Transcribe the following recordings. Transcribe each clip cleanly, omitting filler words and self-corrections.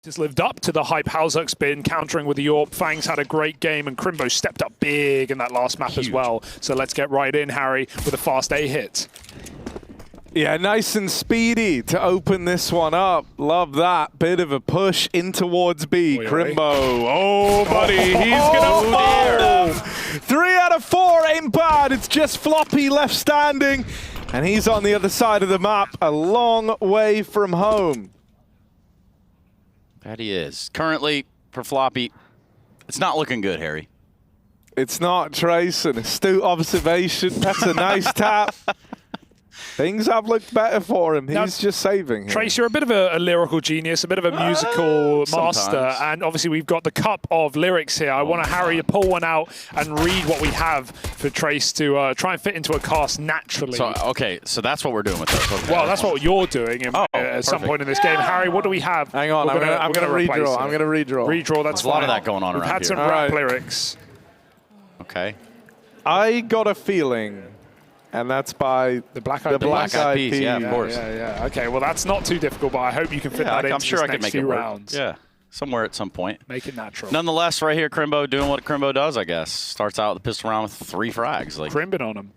Just lived up to the hype Halzuk's been, countering with the AWP. Fangs had a great game, and Crimbo stepped up big in that last map as well. So let's get right in, Harry, with a fast A hit. Yeah, nice and speedy to open this one up. Love that. Bit of a push in towards B. Crimbo. Oh, buddy, he's going to fall. 3 out of 4 ain't bad. It's just Floppy left standing, and he's on the other side of the map, a long way from home. That he is. Currently, for Floppy, it's not looking good, Harry. It's not, Trace. An astute observation. That's a nice tap. Things have looked better for him. He's just saving him. Trace, you're a bit of a lyrical genius, a bit of a musical master, and obviously we've got the cup of lyrics here. I want Harry to pull one out and read what we have for Trace to try and fit into a cast naturally. So, okay, so that's what we're doing with this. Okay. Well, that's what you're doing at some point in this game. Harry, what do we have? Hang on, I'm going to redraw. I'm going to redraw. Redraw, that's There's a lot of that going on around here. We've had some rap lyrics. Okay. I got a feeling. And that's by the Black Eyed Peas. Yeah, of course. Yeah. Okay, well, that's not too difficult, but I hope you can fit that into the next few rounds. Yeah, somewhere at some point. Make it natural. Nonetheless, right here, Crimbo doing what Crimbo does, I guess. Starts out with the pistol round with 3 frags. Like Crimbin on him.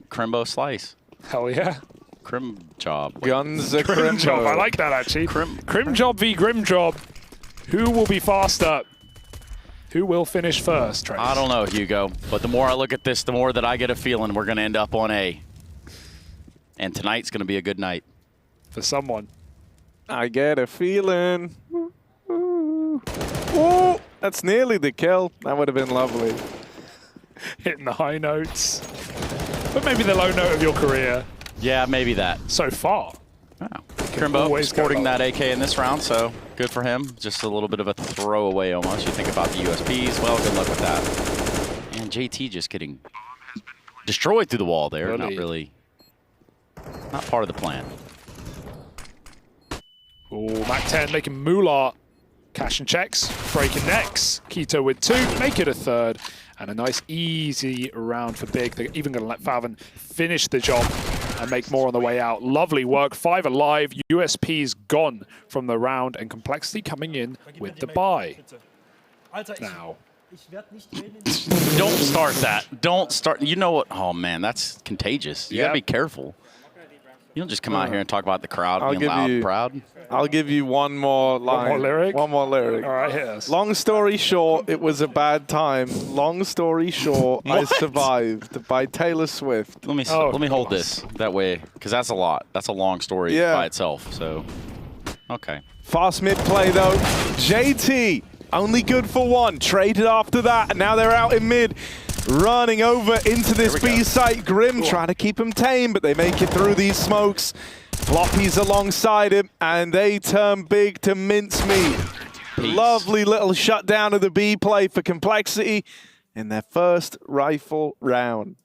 Crimbo slice. Hell yeah. Crim job. Guns a Crim job. I like that, actually. Crim job v Grim job. Who will be faster? Who will finish first, Trace? I don't know, Hugo. But the more I look at this, the more that I get a feeling we're going to end up on A. And tonight's going to be a good night. For someone. I get a feeling. Ooh. That's nearly the kill. That would have been lovely. Hitting the high notes. But maybe the low note of your career. Yeah, maybe that. So far. Wow. Crimbo sporting that AK in this round, so good for him. Just a little bit of a throwaway almost. You think about the USPs, well, good luck with that. And JT just getting destroyed through the wall there. Not part of the plan. Oh, Mac-10 making moolah. Cash and checks, breaking necks. Keto with 2, make it a 3rd. And a nice easy round for Big. They're even going to let Favon finish the job and make more on the way out. Lovely work, 5 alive. USP's gone from the round, and Complexity coming in with the buy. Now. Don't start that. Don't start. You know what? Oh, man, that's contagious. You got to be careful. You don't just come out here and talk about the crowd being loud and proud. I'll give you one more line. One more lyric? One more lyric. All right, hit us. Long story short, it was a bad time. Long story short, I survived by Taylor Swift. Let me hold this that way, because that's a lot. That's a long story by itself. So, okay. Fast mid play though. JT only good for 1. Traded after that, and now they're out in mid. Running over into this B site. Grim trying to keep him tame, but they make it through these smokes. Floppy's alongside him, and they turn Big to mincemeat. Lovely little shutdown of the B play for Complexity in their first rifle round.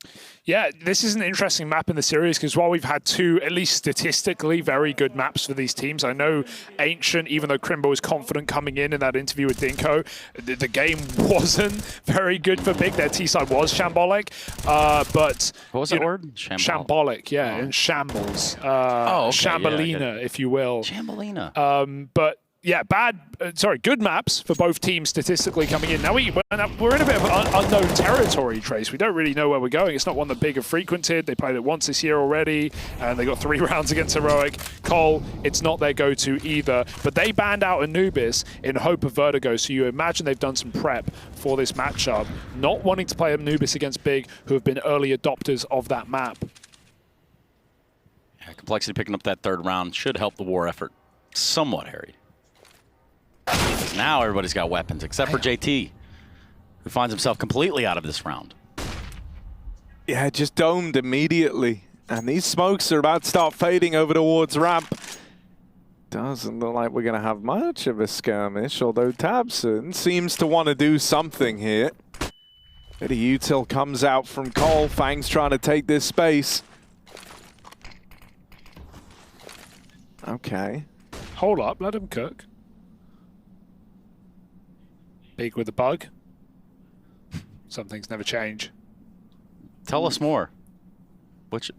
Yeah, this is an interesting map in the series, because while we've had 2, at least statistically, very good maps for these teams, I know Ancient, even though Crimbo was confident coming in that interview with Dinko, the game wasn't very good for Big. Their T-side was shambolic, but... What was that word? Shambolic, yeah, in shambles. Shambolina, if you will. Shambolina. But... yeah, good maps for both teams statistically coming in. Now we're in a bit of unknown territory, Trace. We don't really know where we're going. It's not one that Big have frequented. They played it once this year already, and they got 3 rounds against Heroic. Cole, it's not their go-to either. But they banned out Anubis in hope of Vertigo, so you imagine they've done some prep for this matchup, not wanting to play Anubis against Big, who have been early adopters of that map. Yeah, Complexity picking up that 3rd round should help the war effort somewhat, Harry. Because now everybody's got weapons, except for JT, who finds himself completely out of this round. Yeah, just domed immediately. And these smokes are about to start fading over towards ramp. Doesn't look like we're going to have much of a skirmish, although Tabson seems to want to do something here. Bit of util comes out from Cole. Fang's trying to take this space. Okay. Hold up, let him cook. Big with the bug. Some things never change. Tell us more. Which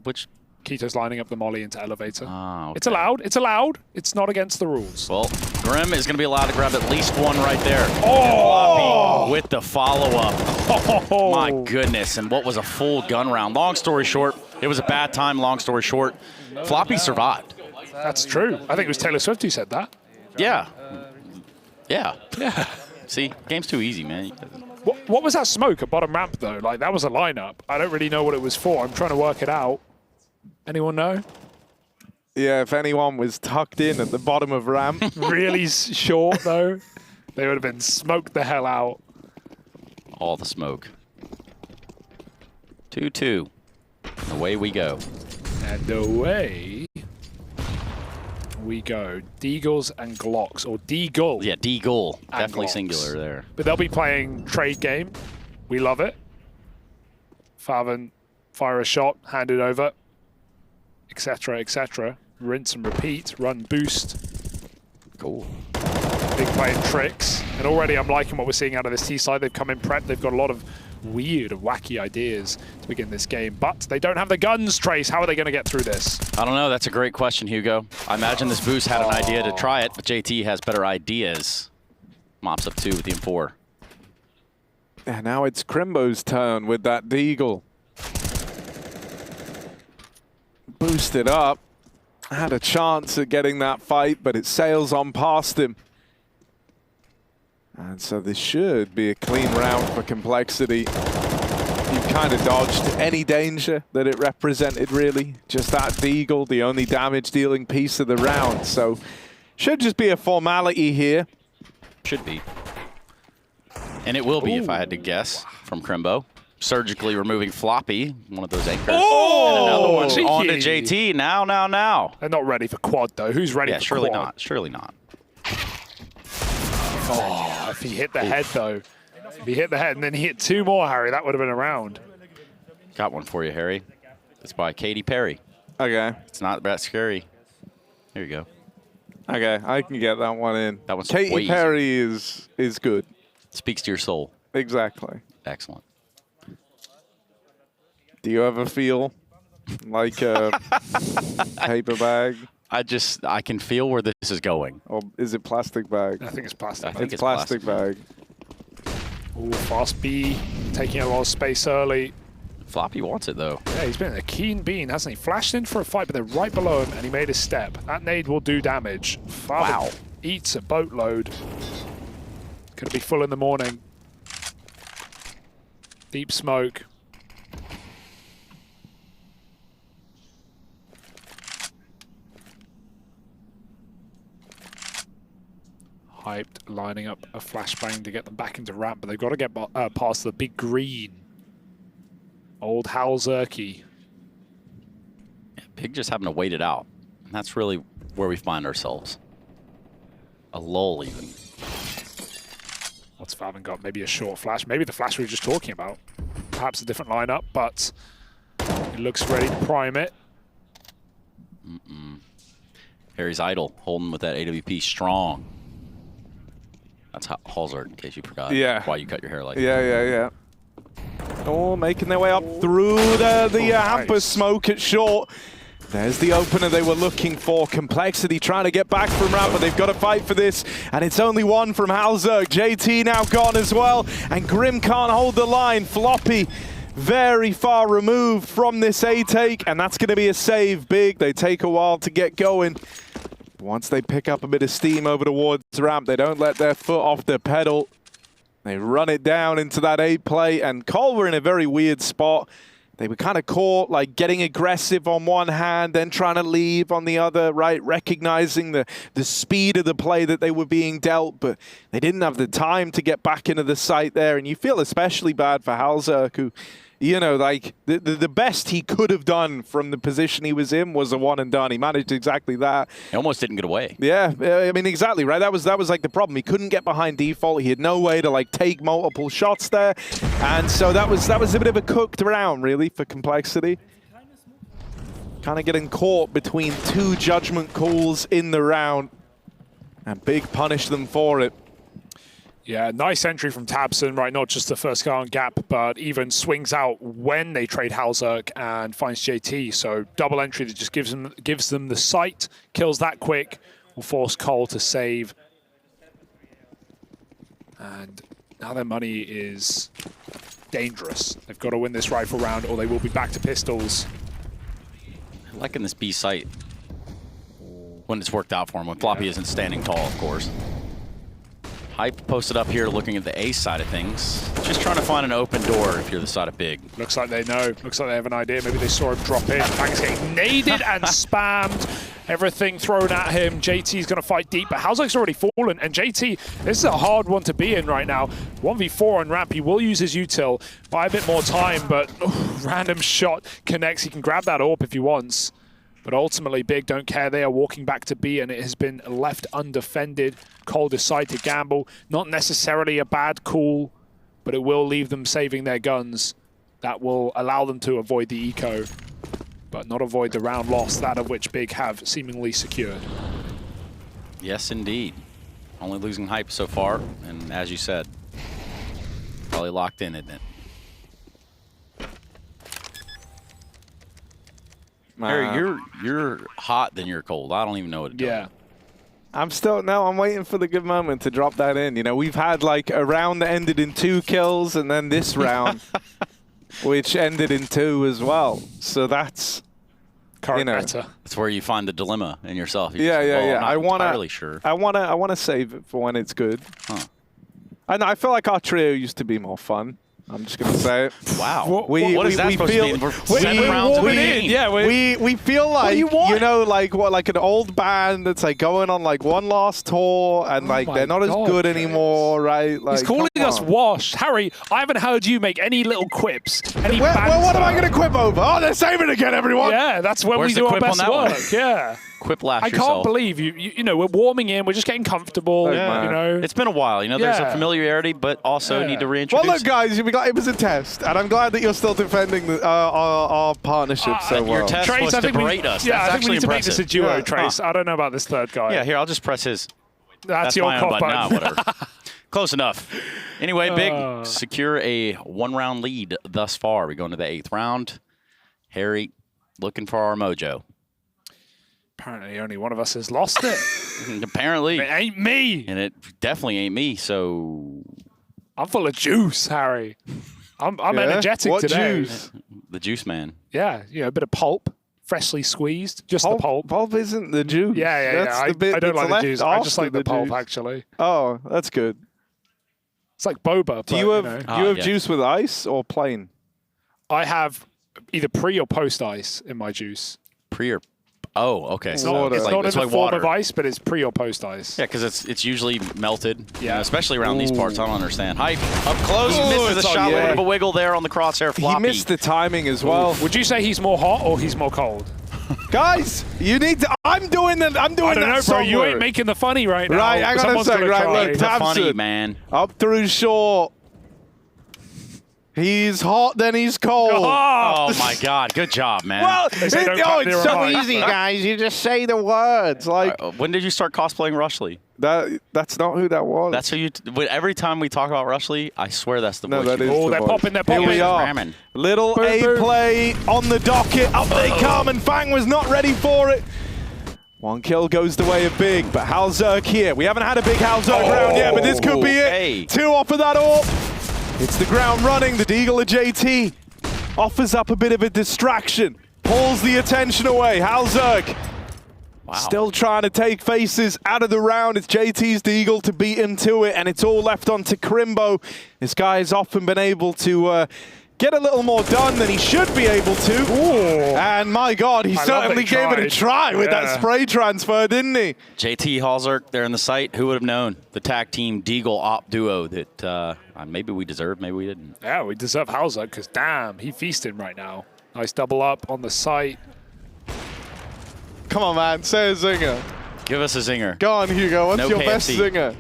Keto's lining up the molly into elevator. Okay. It's allowed. It's allowed. It's not against the rules. Well, Grim is going to be allowed to grab at least one right there. Oh! Floppy with the follow-up. Oh! My goodness, and what was a full gun round. Long story short, it was a bad time. Long story short, Floppy survived. That's true. I think it was Taylor Swift who said that. Yeah. Yeah. Yeah. See, game's too easy, man. What was that smoke at bottom ramp, though? Like, that was a lineup. I don't really know what it was for. I'm trying to work it out. Anyone know? Yeah, if anyone was tucked in at the bottom of ramp. Really short, though. They would have been smoked the hell out. All the smoke. 2-2. Away we go. And away we go. Deagles and Glocks, or Deagle. Yeah, Deagle. Definitely Glocks. singular there. But they'll be playing trade game. We love it. Faven, fire a shot, hand it over, etc., etc. Rinse and repeat, run boost. Cool. Big playing tricks. And already I'm liking what we're seeing out of this T side. They've come in prep. They've got a lot of weird and wacky ideas to begin this game. But they don't have the guns, Trace. How are they going to get through this? I don't know. That's a great question, Hugo. I imagine this boost had an idea to try it, but JT has better ideas. Mops up 2 with the M4. And now it's Crimbo's turn with that Deagle. Boosted up. Had a chance at getting that fight, but it sails on past him. And so this should be a clean round for Complexity. You've kind of dodged any danger that it represented, really. Just that Deagle, the only damage-dealing piece of the round. So should just be a formality here. Should be. And it will be, if I had to guess, from Crimbo. Surgically removing Floppy, one of those anchors. Oh! And another one Cheeky. on to JT. Now. They're not ready for quad, though. Who's ready Yeah, for surely quad? not. Surely not. Oh, if he hit the head, though. If he hit the head and then he hit 2 more, Harry, that would have been a round. Got one for you, Harry. It's by Katy Perry. Okay. It's not that scary. Here you go. Okay, I can get that one in. That one's way Katy easier. Perry is good. Speaks to your soul. Exactly. Excellent. Do you ever feel like a paper bag? I can feel where this is going. Or is it plastic bag? I think it's plastic. I think It's plastic bag. Ooh, fast B, taking a lot of space early. Floppy wants it, though. Yeah, he's been a keen bean, hasn't he? Flashed in for a fight, but they're right below him, and he made his step. That nade will do damage. Wow. Eats a boatload. Going to be full in the morning. Deep smoke. Hyped, lining up a flashbang to get them back into ramp, but they've got to get past the big green. Old Hal Zerky. Yeah, Pig just having to wait it out. And that's really where we find ourselves. A lull, even. What's Faven got? Maybe a short flash. Maybe the flash we were just talking about. Perhaps a different lineup, but he looks ready to prime it. Harry's idle, holding with that AWP strong. That's Halzard, in case you forgot. Yeah. Why you cut your hair like Yeah, that. yeah. Oh, making their way up through the hamper nice. smoke at short. There's the opener they were looking for. Complexity trying to get back from ramp, but they've got to fight for this. And it's only one from Halzerg. JT now gone as well. And Grim can't hold the line. Floppy very far removed from this A-take. And that's going to be a save. Big. They take a while to get going. Once they pick up a bit of steam over towards ramp, they don't let their foot off the pedal. They run it down into that A play, and Cole were in a very weird spot. They were kind of caught, like getting aggressive on one hand, then trying to leave on the other, right? Recognizing the speed of the play that they were being dealt, but they didn't have the time to get back into the site there. And you feel especially bad for Halzerg, who, you know, like the best he could have done from the position he was in was a one and done. He managed exactly that. He almost didn't get away. Yeah, I mean, exactly, right? That was like the problem. He couldn't get behind default. He had no way to like take multiple shots there. And so that was a bit of a cooked round, really, for Complexity. Kind of getting caught between 2 judgment calls in the round. And Big punished them for it. Yeah, nice entry from Tabson, right? Not just the first guy on gap, but even swings out when they trade Halzerk and finds JT. So double entry that just gives them the sight, kills that quick, will force Cole to save. And now their money is dangerous. They've got to win this rifle round or they will be back to pistols. I like in this B site when it's worked out for him, when Floppy isn't standing tall, of course. Hype posted up here looking at the A side of things. Just trying to find an open door if you're the side of Big. Looks like they know. Looks like they have an idea. Maybe they saw him drop in. Fang's getting naded and spammed. Everything thrown at him. JT's going to fight deep, but Halzerk's already fallen. And JT, this is a hard one to be in right now. 1v4 on ramp. He will use his util. Buy a bit more time, but random shot connects. He can grab that AWP if he wants. But ultimately, Big don't care. They are walking back to B, and it has been left undefended. Cole decide to gamble. Not necessarily a bad call, but it will leave them saving their guns. That will allow them to avoid the eco, but not avoid the round loss, that of which Big have seemingly secured. Yes, indeed. Only losing Hype so far, and as you said, probably locked in, isn't it? Harry, you're hot than you're cold. I don't even know what to do. Yeah. I'm waiting for the good moment to drop that in. You know, we've had like a round that ended in 2 kills and then this round, which ended in 2 as well. So that's, Current meta. That's where you find the dilemma in yourself. Yeah. I wanna, sure. I wanna save it for when it's good. Huh. I feel like our trio used to be more fun. I'm just gonna say it. Wow. What is that supposed to mean? We're 7 rounds in. Yeah, we feel like you know, like an old band that's like going on like one last tour and like they're not as good anymore, right? Like, he's calling us washed. Harry, I haven't heard you make any little quips. Well, what am I gonna quip over? Oh, they're saving again, everyone. Yeah, that's when we do our best work. Yeah. Quiplash I yourself. can't believe you know, we're warming in, we're just getting comfortable, yeah. you know. It's been a while, you know, there's a familiarity, but also need to reintroduce. Well, look, guys, it was a test, and I'm glad that you're still defending our partnership so well. Your test was to berate us. Yeah, That's I think we need to make impressive. this a duo, Trace. I don't know about this third guy. Yeah, here, I'll just press his. That's your my own cop button. button. Nah, whatever. Close enough. Anyway, Big secure a 1-round lead thus far. We go into the 8th round. Harry, looking for our mojo. Apparently only one of us has lost it. Apparently. It ain't me. And it definitely ain't me, so... I'm full of juice, Harry. I'm energetic what today. Juice? The juice man. Yeah, you know, a bit of pulp, freshly squeezed, just the pulp. Pulp isn't the juice. Yeah. That's the bit I don't that's like the juice. I just like the pulp, juice. actually. Oh, that's good. It's like boba. Do you have juice with ice or plain? I have either pre or post ice in my juice. Pre or... Oh, okay. It's not in the form water. of ice, but it's pre or post ice. Yeah, because it's usually melted. Yeah. You know, especially around these parts. I don't understand. Hype up close. He misses the shot. A little bit of a wiggle there on the crosshair. Floppy. He missed the timing as well. Would you say he's more hot or he's more cold? Guys, you need to. I'm doing that. I don't know, bro. You ain't making the funny right now. Right, I gotta say, right, look, funny, man. Up through short. He's hot, then he's cold. Oh my God! Good job, man. Well, it's so easy, guys. You just say the words. Like, when did you start cosplaying Rushley? That's not who that was. That's who you. Every time we talk about Rushley, I swear that's the voice. That is they're popping. They're popping. Here we are. Little A play on the docket. Up they come, and Fang was not ready for it. 1 kill goes the way of Big, but Halzerk here. We haven't had a big Halzerk round yet, but this could be it. Hey. 2 off of that AWP. It's the ground running. The Deagle of JT offers up a bit of a distraction. Pulls the attention away. Halzerk still trying to take faces out of the round. It's JT's Deagle to beat him to it, and it's all left onto Crimbo. This guy has often been able to get a little more done than he should be able to. Ooh. And my God, he certainly gave it a try with that spray transfer, didn't he? JT Halzerk there in the site. Who would have known? The tag team Deagle op duo that maybe we deserved, maybe we didn't. Yeah, we deserve Halzerk because damn, he feasting right now. Nice double up on the site. Come on, man, say a zinger. Give us a zinger. Go on, Hugo. What's your best zinger?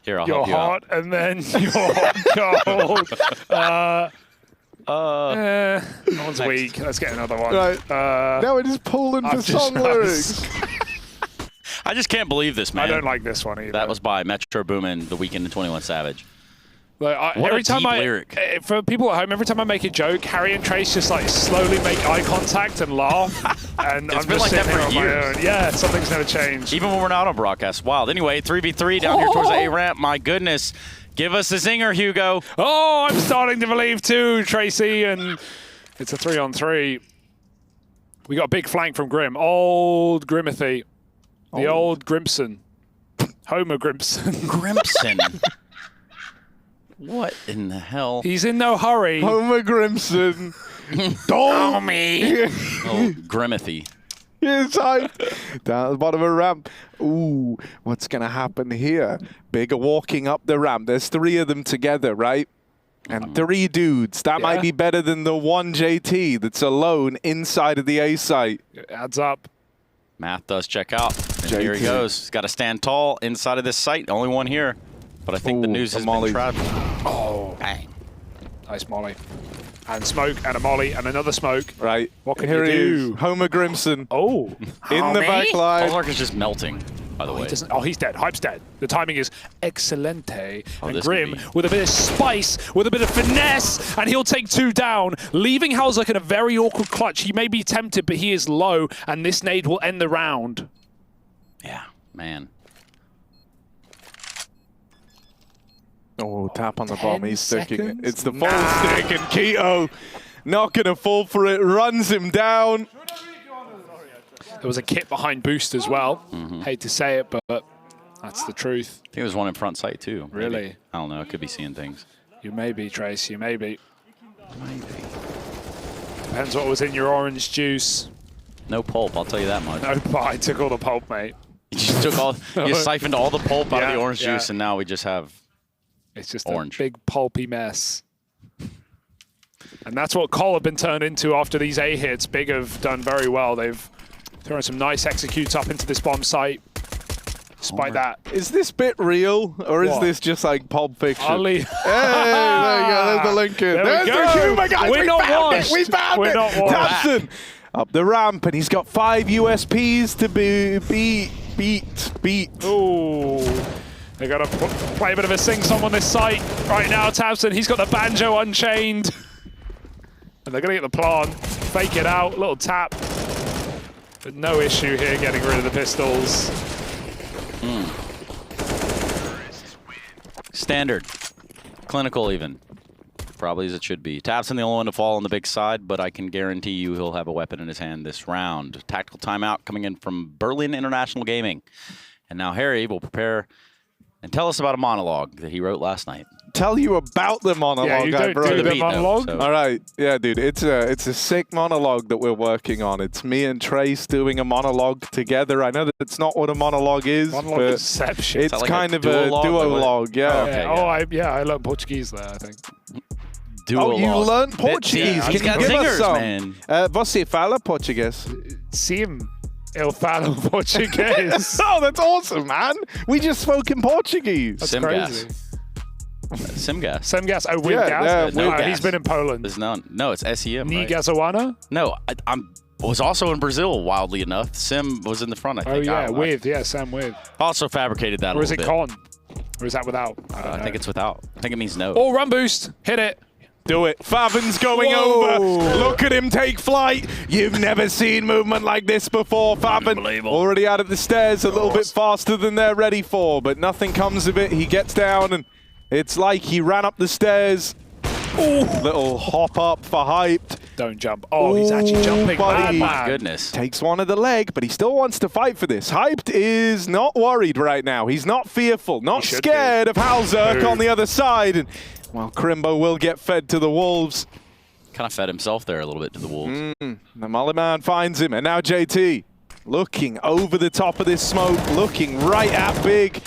Here, I'll help you out. You're hot, and then you're cold. That one's weak. Let's get another one. Right. Now we're just pulling for song lyrics. I just can't believe this, man. I don't like this one either. That was by Metro Boomin, The Weeknd, and 21 Savage. Like, What every a time deep lyric. For people at home, every time I make a joke, Harry and Trace just like slowly make eye contact and laugh. And It's I'm been just like that sitting here for on my years. own. Yeah, something's never changed. Even when we're not on broadcast. Wild. Anyway, 3v3 down here towards the A ramp. My goodness. Give us a zinger, Hugo. Oh, I'm starting to believe too, Tracy. And it's a 3-on-3. We got a big flank from Grim. Old Grimathy. The old Grimson. Homer Grimson. Grimson. What in the hell? He's in no hurry. Homer Grimson. Don't me. Oh, Grimathy. Here's hype. Down at the bottom of the ramp. Ooh, what's going to happen here? Bigger walking up the ramp. There's 3 of them together, right? And 3 dudes. That might be better than the 1 JT that's alone inside of the A site. It adds up. Math does check out. And here he goes. He's got to stand tall inside of this site. Only one here. But I think the news has been traveling. Oh. Bang. Nice molly. And smoke, and a molly, and another smoke. Right. What can Here you he do? is. Homer Grimson. Oh. In the back line. Hallmark is just melting, by the way. He's dead. Hype's dead. The timing is excelente. And this Grim, could be. with a bit of spice, with a bit of finesse, and he'll take 2 down, leaving Hauser in a very awkward clutch. He may be tempted, but he is low, and this nade will end the round. Yeah, man. Oh, tap on the bomb. He's sticking it. seconds? It's the full stick, and Keto not going to fall for it. Runs him down. There was a kit behind boost as well. Hate to say it, but that's the truth. I think there was one in front sight, too. Maybe. Really? I don't know. I could be seeing things. You may be, Trace. You may be. Maybe. Depends what was in your orange juice. No pulp, I'll tell you that much. No, but I took all the pulp, mate. You just took all, you siphoned all the pulp out of the orange yeah. juice, and now we just have It's just orange. a big pulpy mess. And that's what Cole have been turned into after these A hits. Big have done very well. They've thrown some nice executes up into this bomb site. Despite that. Is this bit real, or is What? this just like Pulp Fiction? I'll leave. Hey, there you go. There's the link in. There There's we the go. humor, guys. We're we not found washed. it. We found We're it. not washed. Tapson up the ramp, and he's got 5 USPs to beat. Ooh. They're going to play a bit of a sing-song on this site right now. Tabson, he's got the banjo unchained. And they're going to get the plant. Fake it out. Little tap. But no issue here getting rid of the pistols. Standard. Clinical even. Probably as it should be. Tabson the only one to fall on the big side, but I can guarantee you he'll have a weapon in his hand this round. Tactical timeout coming in from Berlin International Gaming. And now Harry will prepare and tell us about a monologue that he wrote last night. Tell you about the monologue Yeah, you I don't wrote. do the beat, monologue. though, so- All right, yeah, dude, it's a sick monologue that we're working on. It's me and Trace doing a monologue together. I know that it's not what a monologue is, Monologue but inception. it's like a kind of a duologue? duologue, yeah. Okay, I learned Portuguese there, I think. Oh, you Duologue. learned Portuguese. Yeah, Can he's you got give us zingers, some? man. Você fala português? Sim, eu falo português. Oh, that's awesome, man. We just spoke in Portuguese. That's Simgas. crazy. Simgas. Sem-gas. Oh, with Yeah, gas? yeah, no No, gas. he's been in Poland. There's none. No, it's SEM, Ni right? gasowana? No, I was also in Brazil, wildly enough. Sim was in the front, I Oh, think. yeah, Sam with. Also fabricated that a Or is little it bit. con? Or is that without? I think it's without. I think it means no. Oh, run boost. Hit it. Do it. Favin's going Whoa. over. Look at him take flight. You've never seen movement like this before, Favin. Unbelievable. Already out of the stairs a little bit faster than they're ready for, but nothing comes of it. He gets down, and it's like he ran up the stairs. Ooh. Little hop up for Hyped. Don't jump. Oh, he's actually jumping. buddy. Bad My man. goodness. Takes one of the leg, but he still wants to fight for this. Hyped is not worried right now. He's not fearful, not He should scared of Halzerk Move. on the other side. And, well, Crimbo will get fed to the Wolves. Kind of fed himself there a little bit to the Wolves. The Molly Man finds him, and now JT looking over the top of this smoke, looking right at Big.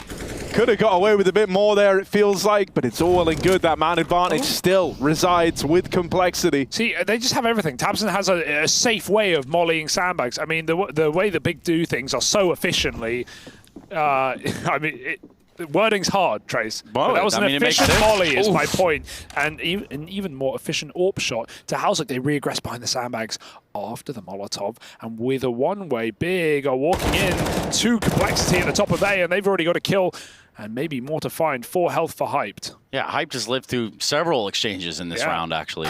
Could have got away with a bit more there, it feels like, but it's all well and good. That man advantage still resides with Complexity. See, they just have everything. Tabson has a safe way of mollying sandbags. I mean, the way the Big do things are so efficiently. I mean, wording's hard, Trace. Well, But that was an efficient volley, is my point. And an even more efficient AWP shot to Hauser. They regress behind the sandbags after the Molotov. And with a one-way, Big are walking in to Complexity at the top of A, and they've already got a kill. And maybe more to find. 4 health for Hyped. Yeah, Hyped has lived through several exchanges in this round, actually.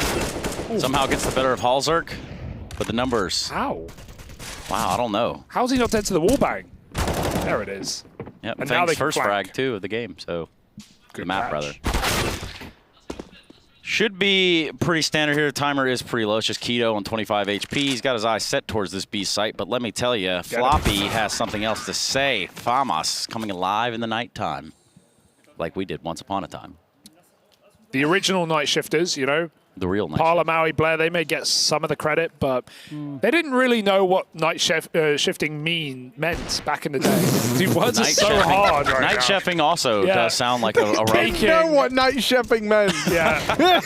Somehow gets the better of Halzerk, but the numbers. How? Wow, I don't know. How's he not dead to the wallbang? There it is. Yep, And now they can first flank. frag, too, of the game, so Good the map, catch. rather. Should be pretty standard here. The timer is pretty low. It's just Keto on 25 HP. He's got his eyes set towards this B site, but let me tell you, Floppy has something else to say. Famas coming alive in the nighttime, like we did once upon a time. The original Night Shifters, you know, The real night. Parla, Maui, Blair, they may get some of the credit, but they didn't really know what night shifting meant back in the day. Dude, words are so hard right Night now. chefing also does sound like a rough. I know what night chefing meant. Yeah.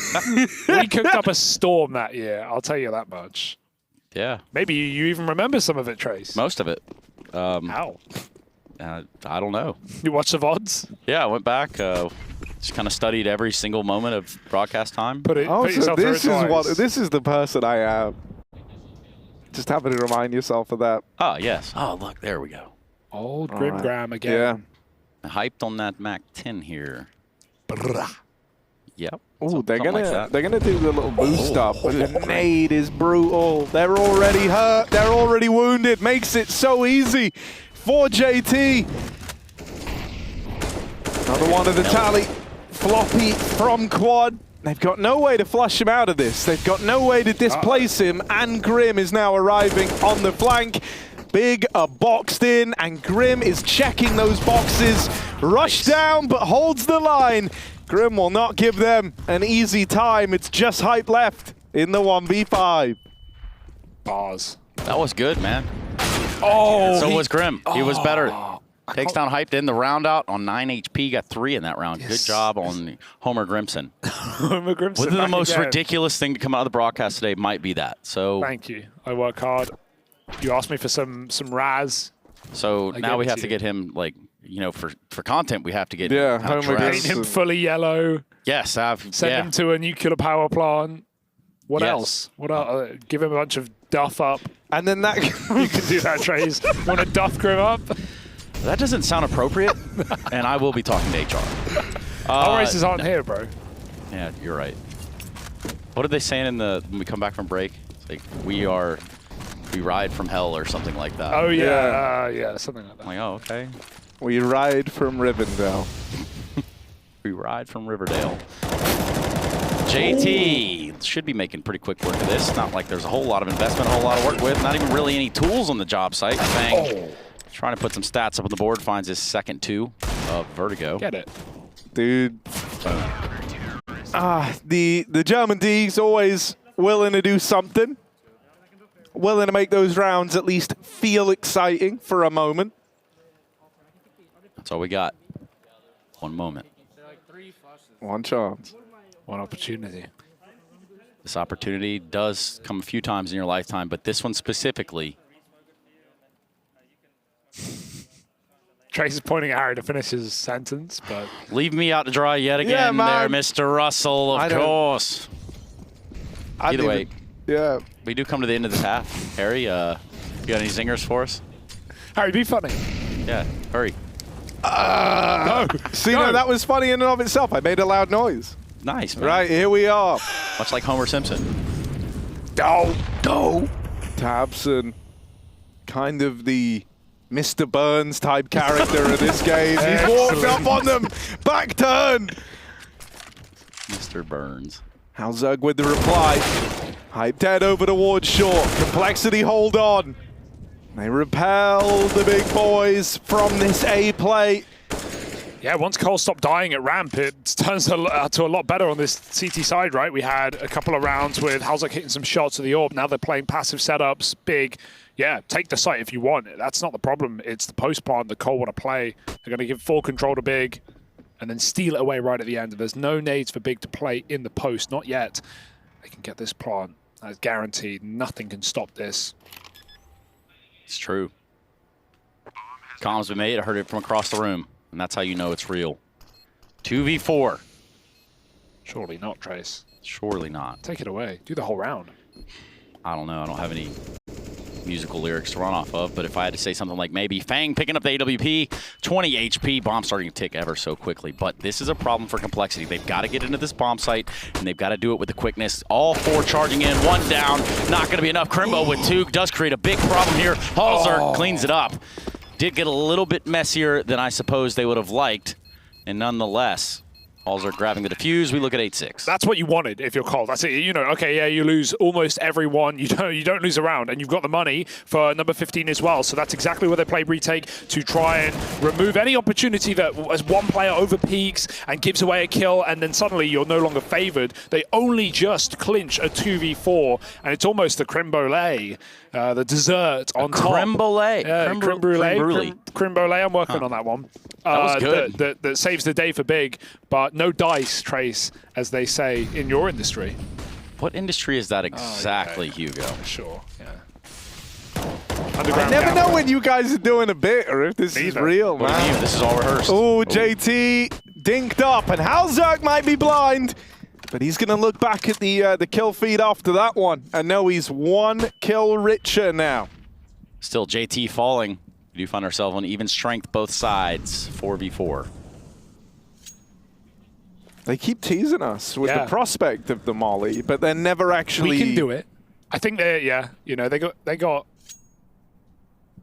We cooked up a storm that year, I'll tell you that much. Yeah. Maybe you even remember some of it, Trace. Most of it. How? I don't know. You watch the VODs? Yeah, I went back, just kind of studied every single moment of broadcast time. Put Oh, so yourself through this it is twice. this is the person I am. Just happen to remind yourself of that. Oh, yes. Oh, look, there we go. Old Grimgram again. Yeah. Hyped on that Mac 10 here. Brrrah. Yep. Oh, they're something like gonna that. they're gonna do the little boost up. The grenade is brutal. They're already hurt. They're already wounded. Makes it so easy for JT. Another one of the tally. Floppy from quad. They've got no way to flush him out of this. They've got no way to displace him. And Grim is now arriving on the flank. Big are boxed in, and Grim is checking those boxes. Rush down, but holds the line. Grim will not give them an easy time. It's just Hype left in the 1v5. Bars. That was good, man. Oh, So was Grim. He was better. Takes down Hyped in the round out on 9 HP. Got 3 in that round. Good job on Homer Grimson. Homer Grimson Whether the back most again. ridiculous thing to come out of the broadcast today might be that. So, Thank you. I work hard. You asked me for some Raz. now we gave it have to to you. get him, like, you know, for content, we have to get Yeah, kind of Homer dressed. Paint him fully yellow. Yes, Send yeah. him to a nuclear power plant. What Yes. else? What else? Give him a bunch of duff up. And then that You can do that, Trace. You want to duff Grim up? That doesn't sound appropriate, and I will be talking to HR. Our races aren't here, bro. Yeah, you're right. What are they saying when we come back from break? It's like, we ride from hell or something like that. Oh, yeah. Yeah, something like that. I'm like, oh, okay. we ride from Rivendell. We ride from Riverdale. JT should be making pretty quick work of this. Not like there's a whole lot of investment, a whole lot of work with. Not even really any tools on the job site. Fang trying to put some stats up on the board. Finds his second 2 of Vertigo. Get it. Dude. The German D's always willing to do something. Willing to make those rounds at least feel exciting for a moment. That's all we got. One moment. One chance. One opportunity. This opportunity does come a few times in your lifetime, but this one specifically. Trace is pointing at Harry to finish his sentence, but Leave me out to dry yet again there, man. Mr. Russell, I of don't- course. Either way, Yeah. we do come to the end of this half. Harry, you got any zingers for us? Harry, be funny. Yeah, hurry. No. See, Go. no, that was funny in and of itself. I made a loud noise. Nice, man. Right, here we are. Much like Homer Simpson. No. Tabson, kind of the Mr. Burns type character of this game. He's walked up on them. Back turn. Mr. Burns. Halzerg with the reply. Hype dead over towards short. Complexity hold on. They repel the big boys from this A play. Yeah, once Cole stopped dying at ramp, it turns to a lot better on this CT side, right? We had a couple of rounds with Halzerg hitting some shots at the AWP. Now they're playing passive setups, big. Yeah, take the site if you want. That's not the problem. It's the post plant that Cole want to play. They're going to give full control to Big and then steal it away right at the end. There's no nades for Big to play in the post. Not yet. They can get this plant. That's guaranteed. Nothing can stop this. It's true. Comms been made. I heard it from across the room. And that's how you know it's real. 2v4. Surely not, Trace. Surely not. Take it away. Do the whole round. I don't know. I don't have any musical lyrics to run off of, but if I had to say something like maybe Fang picking up the AWP, 20 HP, bomb starting to tick ever so quickly. But this is a problem for Complexity. They've got to get into this bomb site, and they've got to do it with the quickness. All four charging in, one down. Not going to be enough. Crimbo with two does create a big problem here. Halzer cleans it up. Did get a little bit messier than I suppose they would have liked, and nonetheless, Halzer grabbing the defuse. We look at 8-6. That's what you wanted if you're Cold. That's it. You know, okay, yeah, you lose almost everyone. You don't lose a round, and you've got the money for number 15 as well. So that's exactly where they played retake to try and remove any opportunity that as one player over peaks and gives away a kill, and then suddenly you're no longer favored. They only just clinch a 2v4, and it's almost the creme brulee, the dessert on top. Creme brulee. Creme brulee. Creme brulee. I'm working on that one. That was good. That saves the day for Big, but no dice, Trace, as they say in your industry. What industry is that exactly, Hugo? Sure, yeah. I never know when you guys are doing a bit or if this is real, man. What do you mean? This is all rehearsed. Oh, JT dinked up, and Halzerk might be blind, but he's going to look back at the kill feed after that one and know he's one kill richer now. Still, JT falling. We do find ourselves on even strength both sides, 4v4. They keep teasing us with the prospect of the Molly, but they're never actually... We can do it. I think they, you know, I think they got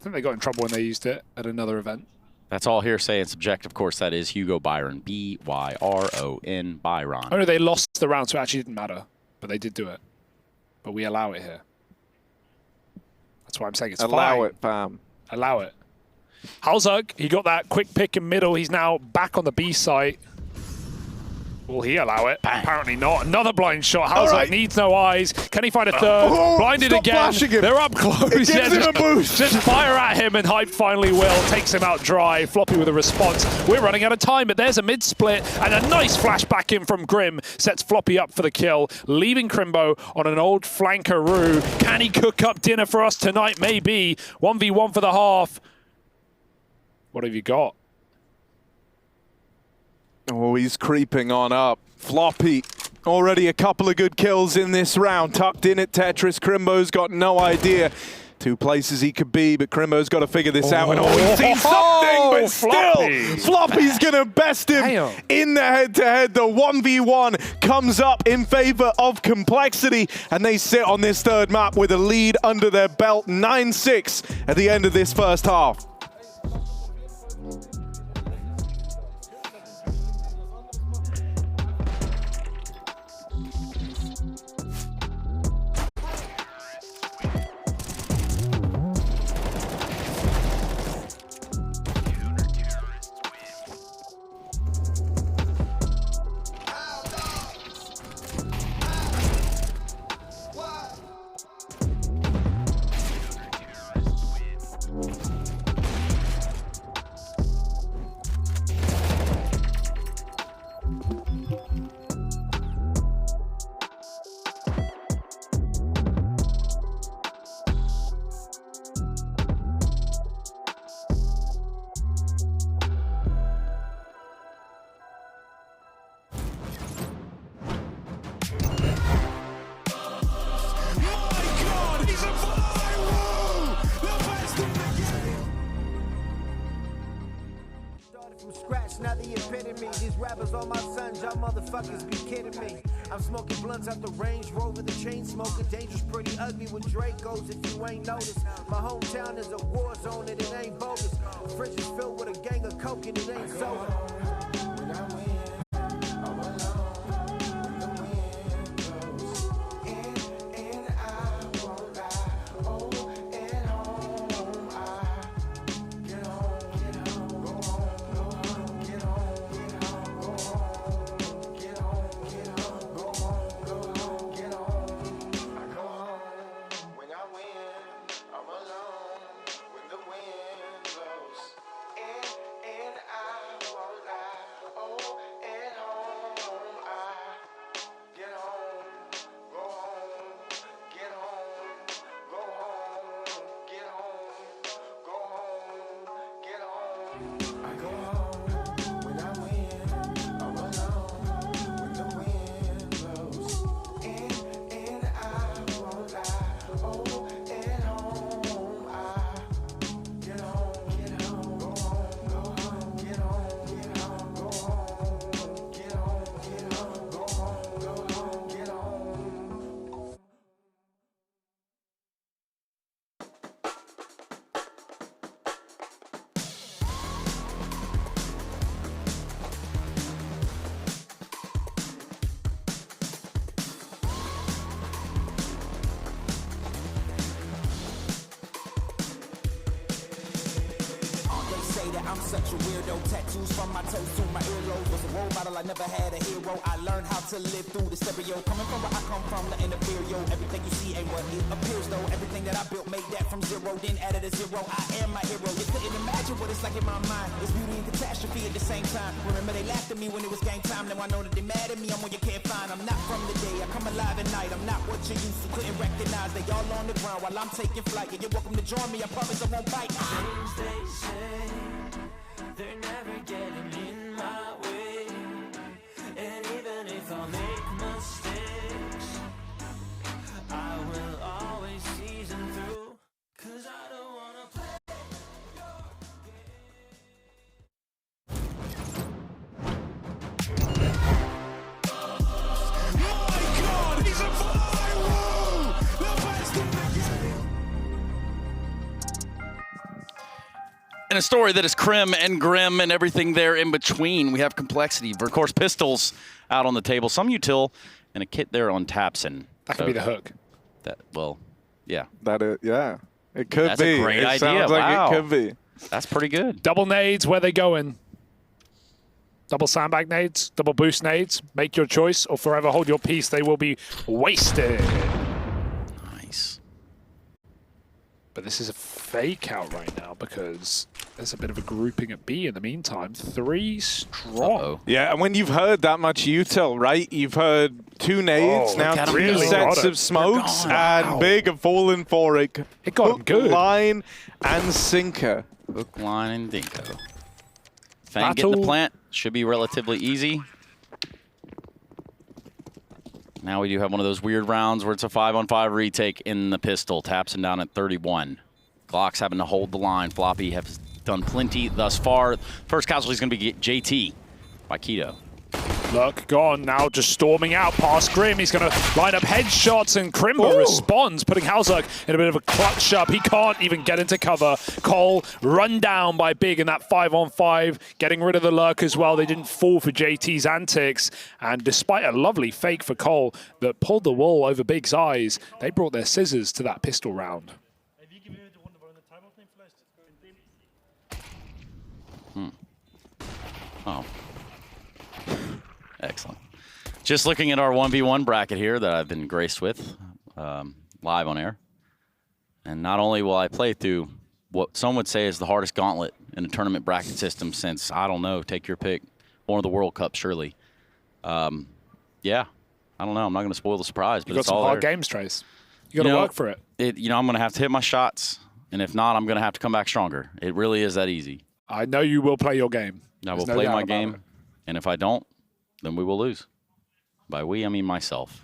in trouble when they used it at another event. That's all hearsay and subjective. Of course, that is Hugo Byron, B-Y-R-O-N, Byron. Oh no, they lost the round, so it actually didn't matter, but they did do it. But we allow it here. That's why I'm saying it's fine. Allow it, fam. Allow it. Halzerk, he got that quick pick in middle. He's now back on the B site. Will he allow it? Bang. Apparently not. Another blind shot. Halzerk needs no eyes. Can he find a third? Blinded again. They're up close. It gives him a boost. Just fire at him, and Hype finally will. Takes him out dry. Floppy with a response. We're running out of time, but there's a mid-split, and a nice flashback in from Grim. Sets Floppy up for the kill, leaving Crimbo on an old flankeroo. Can he cook up dinner for us tonight? Maybe. 1v1 for the half. What have you got? Oh, he's creeping on up. Floppy, already a couple of good kills in this round. Tucked in at Tetris. Crimbo's got no idea. Two places he could be, but Crimbo's got to figure this out. And he sees something, but still, Floppy's going to best him in the head-to-head. The 1v1 comes up in favor of Complexity, and they sit on this third map with a lead under their belt, 9-6 at the end of this first half. Now the epitome, these rappers on my sons, y'all motherfuckers be kidding me. I'm smoking blunts out the Range Rover, the chain smoker, dangerous, pretty ugly with Dracos if you ain't noticed. My hometown is a war zone and it ain't bogus. The fridge is filled with a gang of coke and it ain't soda. I'm such a weirdo. Tattoos from my toes to my earlobe. Was a role model, I never had a hero. I learned how to live through the stereo. Coming from where I come from, the inferior. Everything you see ain't what it appears though. Everything that I built made that from zero, then added a zero. I am my hero. You couldn't imagine what it's like in my mind. It's beauty and catastrophe at the same time. Remember they laughed at me when it was game time. Now I know that they mad at me. I'm what you can't find. I'm not from the day. I come alive at night. I'm not what you used to. Couldn't recognize. They all on the ground while I'm taking flight. Yeah, you're welcome to join me. I promise I won't bite. Things they say, they're never getting in my way. And even if I make mistakes, I will always season through. Cause I don't wanna play your My God, he's a viral! The best in the game! In a story that is crim and grim and everything there in between, we have complexity. Of course, pistols out on the table, some util, and a kit there on Tapson. That could be the hook. Well, yeah. Yeah. It could That's be. a great it idea. Sounds like Wow. it could be. That's pretty good. Double nades, where they going? Double sandbag nades, double boost nades. Make your choice or forever hold your peace. They will be wasted. Nice. But this is a fake out right now because there's a bit of a grouping at B in the meantime. 3 strong. Uh-oh. Yeah, and when you've heard that much util, right? You've heard 2 nades, Oh, now look at 2 him go. sets Got it. of smokes, They're gone. and Big have fallen for it. It got him Hook, good. line, and sinker. Hook, line, and Dinko. Fang getting the Battle. plant. Should be relatively easy. Now we do have one of those weird rounds where it's a 5-on-5 retake in the pistol. Tapson down at 31. Glock's having to hold the line. Floppy has done plenty thus far. First casualty is going to be JT by Keto. Look, gone now, just storming out past Grim. He's going to line up headshots, and Crimbo responds, putting Halzerk in a bit of a clutch up. He can't even get into cover. Cole run down by Big in that 5-on-5, getting rid of the lurk as well. They didn't fall for JT's antics, and despite a lovely fake for Cole that pulled the wool over Big's eyes, they brought their scissors to that pistol round. Oh. Excellent. Just looking at our 1v1 bracket here that I've been graced with live on air. And not only will I play through what some would say is the hardest gauntlet in a tournament bracket system since, I don't know, take your pick, one of the World Cup, surely. Yeah, I don't know. I'm not going to spoil the surprise, but You got it's some all hard there. games, Trace. You got to work for it. I'm going to have to hit my shots, and if not, I'm going to have to come back stronger. It really is that easy. I know you will play your game. I will There's no play doubt my about game, it. and if I don't, then we will lose. By we, I mean myself.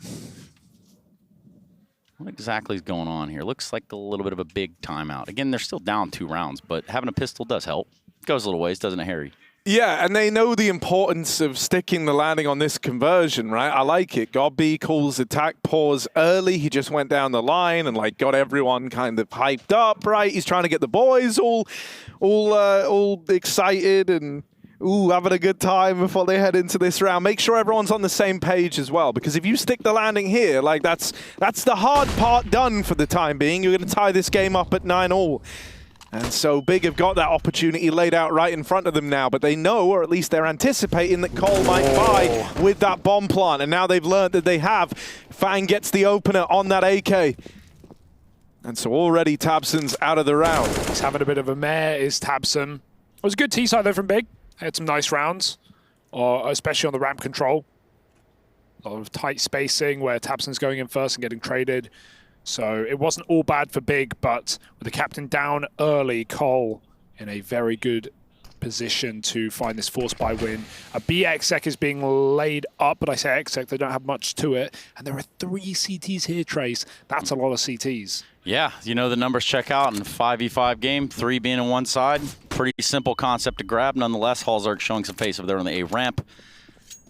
What exactly is going on here? Looks like a little bit of a big timeout. Again, they're still down 2 rounds, but having a pistol does help. Goes a little ways, doesn't it, Harry? Yeah, and they know the importance of sticking the landing on this conversion, right? I like it. Gobby calls attack pause early. He just went down the line and like got everyone kind of hyped up, right? He's trying to get the boys all excited and having a good time before they head into this round. Make sure everyone's on the same page as well, because if you stick the landing here, like that's the hard part done for the time being. You're going to tie this game up at 9-all. And so Big have got that opportunity laid out right in front of them now, but they know, or at least they're anticipating, that Cole might buy with that bomb plant, and now they've learned that they have. Fang gets the opener on that AK. And so already Tabson's out of the round. He's having a bit of a mare, is Tabson. It was a good T-side though from Big. Had some nice rounds, especially on the ramp control. A lot of tight spacing where Tabson's going in first and getting traded. So it wasn't all bad for Big, but with the captain down early, Cole in a very good position to find this force buy win. A B exec is being laid up, but I say exec, they don't have much to it. And there are 3 CTs here, Trace. That's a lot of CTs. Yeah, you know the numbers check out in a 5v5 game, 3 being on one side. Pretty simple concept to grab. Nonetheless, Halzerk showing some face over there on the A ramp.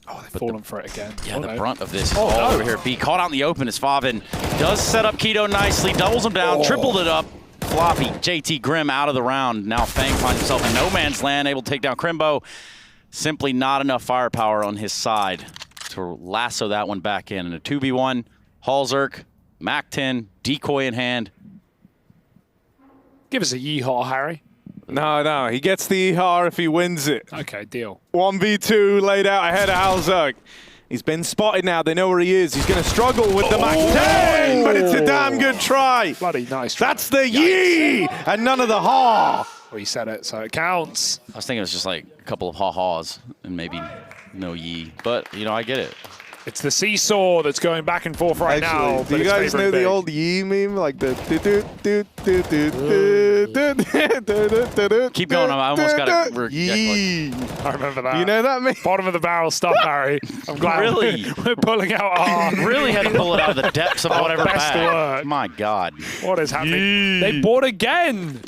Oh, they've fallen for it again. Yeah, the no. brunt of this is Oh, all no. over here. B caught out in the open as Favin does set up Keto nicely, doubles him down, tripled it up. Floppy, JT Grim out of the round. Now Fang finds himself in no man's land, able to take down Crimbo. Simply not enough firepower on his side to lasso that one back in. And a 2v1, Halzerk, Mac 10, decoy in hand. Give us a yeehaw, Harry. No, he gets the ER if he wins it. Okay, deal. 1v2 laid out ahead of Halzug. He's been spotted now. They know where he is. He's going to struggle with the Mac 10, but it's a damn good try. Bloody nice try. That's the yee and none of the ha. We said it, so it counts. I was thinking it was just like a couple of ha-has and maybe no yee. But, you know, I get it. It's the seesaw that's going back and forth right now. Do you guys know the old yee meme? Like the Keep going. I almost got it. Yee. I remember that. You know that meme? Bottom of the barrel stuff, Harry. I'm glad Really? we're pulling out our... Really had to pull it out of the depths of whatever best bag. work. My God. What is happening? Yee. They bought again.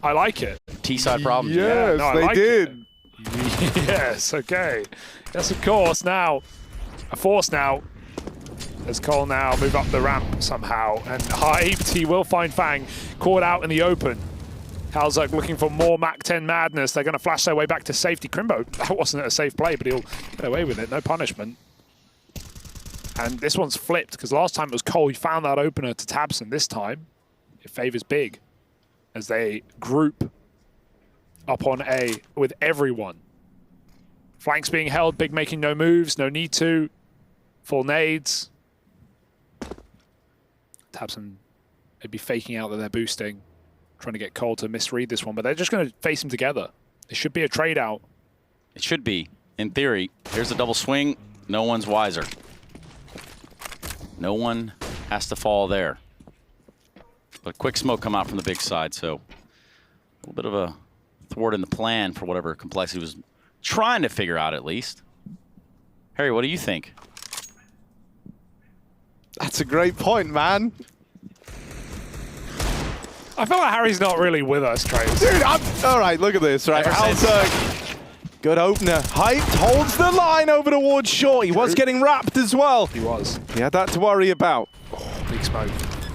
I like it. T-side problems. Yes, no, I they like did. Yes, okay. Yes, of course. Now, a force now. As Cole now move up the ramp somehow. And hyped, he will find Fang caught out in the open. Halzug looking for more Mac 10 madness. They're going to flash their way back to safety. Crimbo, that wasn't a safe play, but he'll get away with it. No punishment. And this one's flipped, because last time it was Cole. He found that opener to Tabson. This time, it favors Big as they group up on A with everyone. Flanks being held, Big making no moves, no need to. Full nades. Tabson maybe faking out that they're boosting, trying to get Cole to misread this one, but they're just going to face him together. It should be a trade out. It should be, in theory. Here's a double swing. No one's wiser. No one has to fall there. But a quick smoke come out from the Big side, so a little bit of a thwart in the plan for whatever Complexity was trying to figure out, at least. Harry, what do you think? That's a great point, man. I feel like Harry's not really with us, Trace. Dude, all right, look at this, right? Halzug, good opener. Hyped, holds the line over towards short. He was getting wrapped as well. He was. He had that to worry about. Oh, big smoke.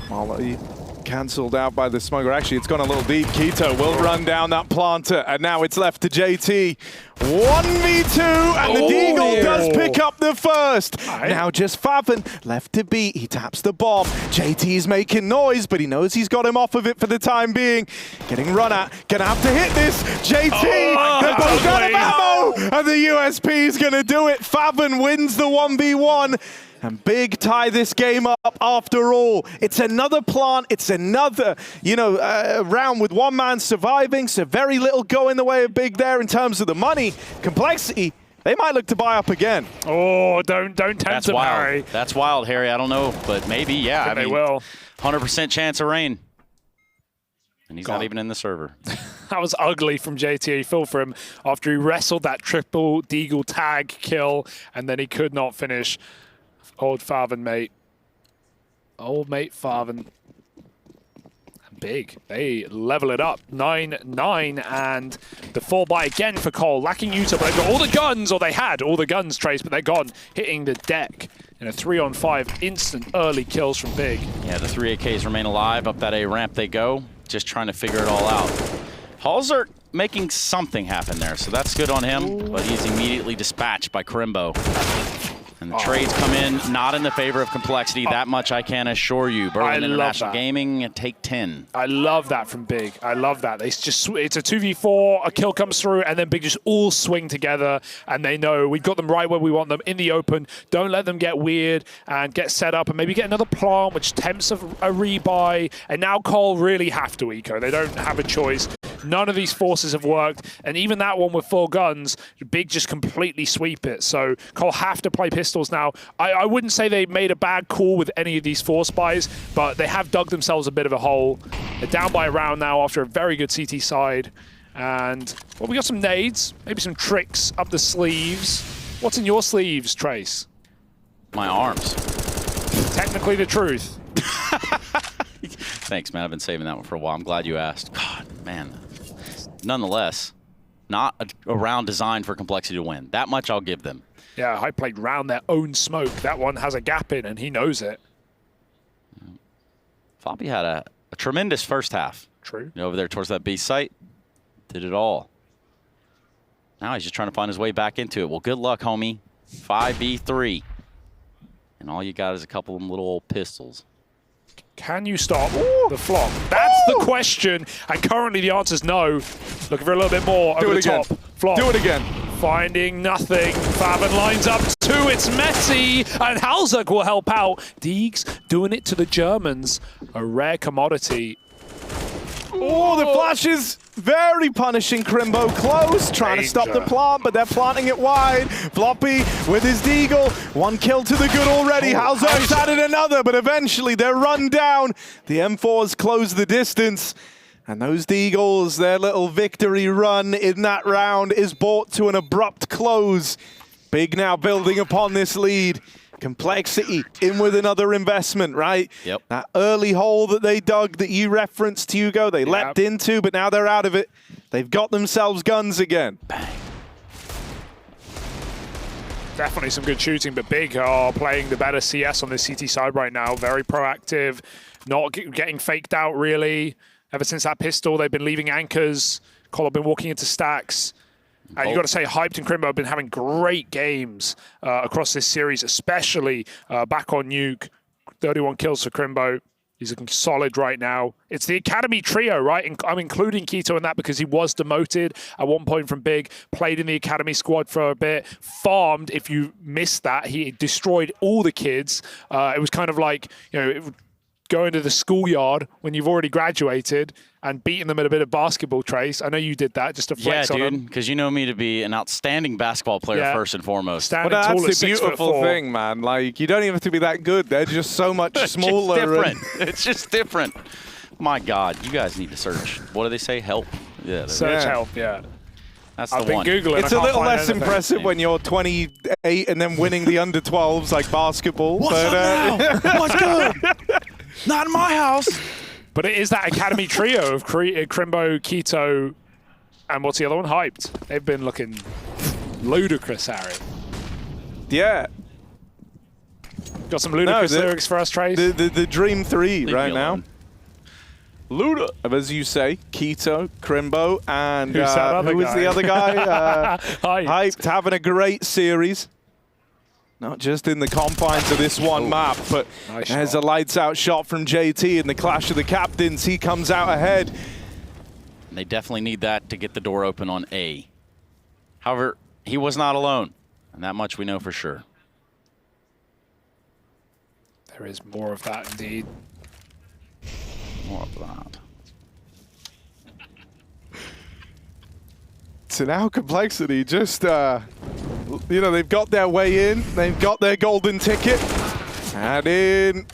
Molly cancelled out by the smoker. Actually, it's gone a little deep. Keto will run down that planter, and now it's left to JT. 1v2, and the Deagle does pick up the first. Now just Favin left to beat. He taps the bomb. JT's making noise, but he knows he's got him off of it for the time being. Getting run at. Gonna have to hit this. JT, they're both out of ammo, and the USP is gonna do it. Favin wins the 1v1. And Big tie this game up after all. It's another plant. It's another, round with one man surviving. So very little going the way of Big there in terms of the money. Complexity, they might look to buy up again. Oh, don't tempt That's him, wild. Harry. That's wild, Harry. I don't know, but maybe, yeah. I mean, they will. 100% chance of rain. And he's not even in the server. That was ugly from JT. He fell for him after he wrestled that triple Deagle tag kill, and then he could not finish. Old Favin, mate. Old mate Favin. Big. They level it up. 9-9, and the fall by again for Cole. Lacking Utah, but they've got all the guns, or they had all the guns, Trace, but they're gone. Hitting the deck in a 3-on-5 instant early kills from Big. Yeah, the 3 AKs remain alive. Up that A ramp they go. Just trying to figure it all out. Halzug making something happen there, so that's good on him, but he's immediately dispatched by Crimbo. And the trades come in, not in the favor of Complexity. That much I can assure you. Berlin International Gaming, take 10. I love that from Big. I love that. It's a 2v4, a kill comes through, and then Big just all swing together, and they know we've got them right where we want them, in the open. Don't let them get weird and get set up, and maybe get another plant, which tempts a rebuy. And now Cole really have to eco. They don't have a choice. None of these forces have worked, and even that one with 4 guns, Big just completely sweep it. So Cole have to play pistols now. I wouldn't say they made a bad call with any of these force buys, but they have dug themselves a bit of a hole. They're down by a round now after a very good CT side. And, well, we got some nades, maybe some tricks up the sleeves. What's in your sleeves, Trace? My arms. Technically the truth. Thanks, man. I've been saving that one for a while. I'm glad you asked. God, man. Nonetheless, not a round designed for Complexity to win. That much I'll give them. Yeah, High played round their own smoke. That one has a gap in, and he knows it. Fabi had a tremendous first half. True. Over there towards that B site. Did it all. Now he's just trying to find his way back into it. Well, good luck, homie. 5v3. And all you got is a couple of them little old pistols. Can you stop the flop? That's the question, and currently the answer is no. Looking for a little bit more over the top. Flop. Do it again. Finding nothing. Faven lines up two. It's messy, and Halzuk will help out. Deegs doing it to the Germans. A rare commodity. Oh, the flash is very punishing Crimbo. Close, trying to stop the plant, but they're planting it wide. Floppy with his deagle. One kill to the good already. Halzuk's added another, but eventually they're run down. The M4s close the distance. And those Deagles, their little victory run in that round is brought to an abrupt close. Big now building upon this lead. Complexity in with another investment, right? Yep. That early hole that they dug that you referenced, Hugo, they leapt into, but now they're out of it. They've got themselves guns again. Bang. Definitely some good shooting, but Big are playing the better CS on the CT side right now. Very proactive, not getting faked out really. Ever since that pistol, they've been leaving anchors. Cole have been walking into stacks. And you've got to say, Hyped and Crimbo have been having great games across this series, especially back on Nuke. 31 kills for Crimbo. He's looking solid right now. It's the Academy trio, right? I'm including Keto in that because he was demoted at one point from Big, played in the Academy squad for a bit, farmed. If you missed that, he destroyed all the kids. It was kind of like, you know, going to the schoolyard when you've already graduated and beating them at a bit of basketball, Trace. I know you did that just to flex on them. Yeah, dude, because you know me to be an outstanding basketball player first and foremost. Well, that's the beautiful thing, man. Like, you don't even have to be that good. They're just so much smaller. It's just different. It's just different. My God, you guys need to search. What do they say? Help. Yeah. Search help, yeah. That's the I've been one. Googling. It's a little less impressive when you're 28 and then winning the under-12s like basketball. What's up now? What's good? Not in my house. But it is that Academy trio of Crimbo, Keto, and what's the other one? Hyped. They've been looking ludicrous, Harry. Yeah. Got some ludicrous lyrics for us, Trace? The Dream 3 right now. Luda. As you say, Keto, Crimbo, and Who's that other who was guy? the other guy? Hyped. Hyped, having a great series. Not just in the confines of this one map, but Nice there's shot. a lights-out shot from JT in the clash of the captains. He comes out ahead. They definitely need that to get the door open on A. However, he was not alone, and that much we know for sure. There is more of that, indeed. More of that. So now Complexity just, you know, they've got their way in. They've got their golden ticket. And in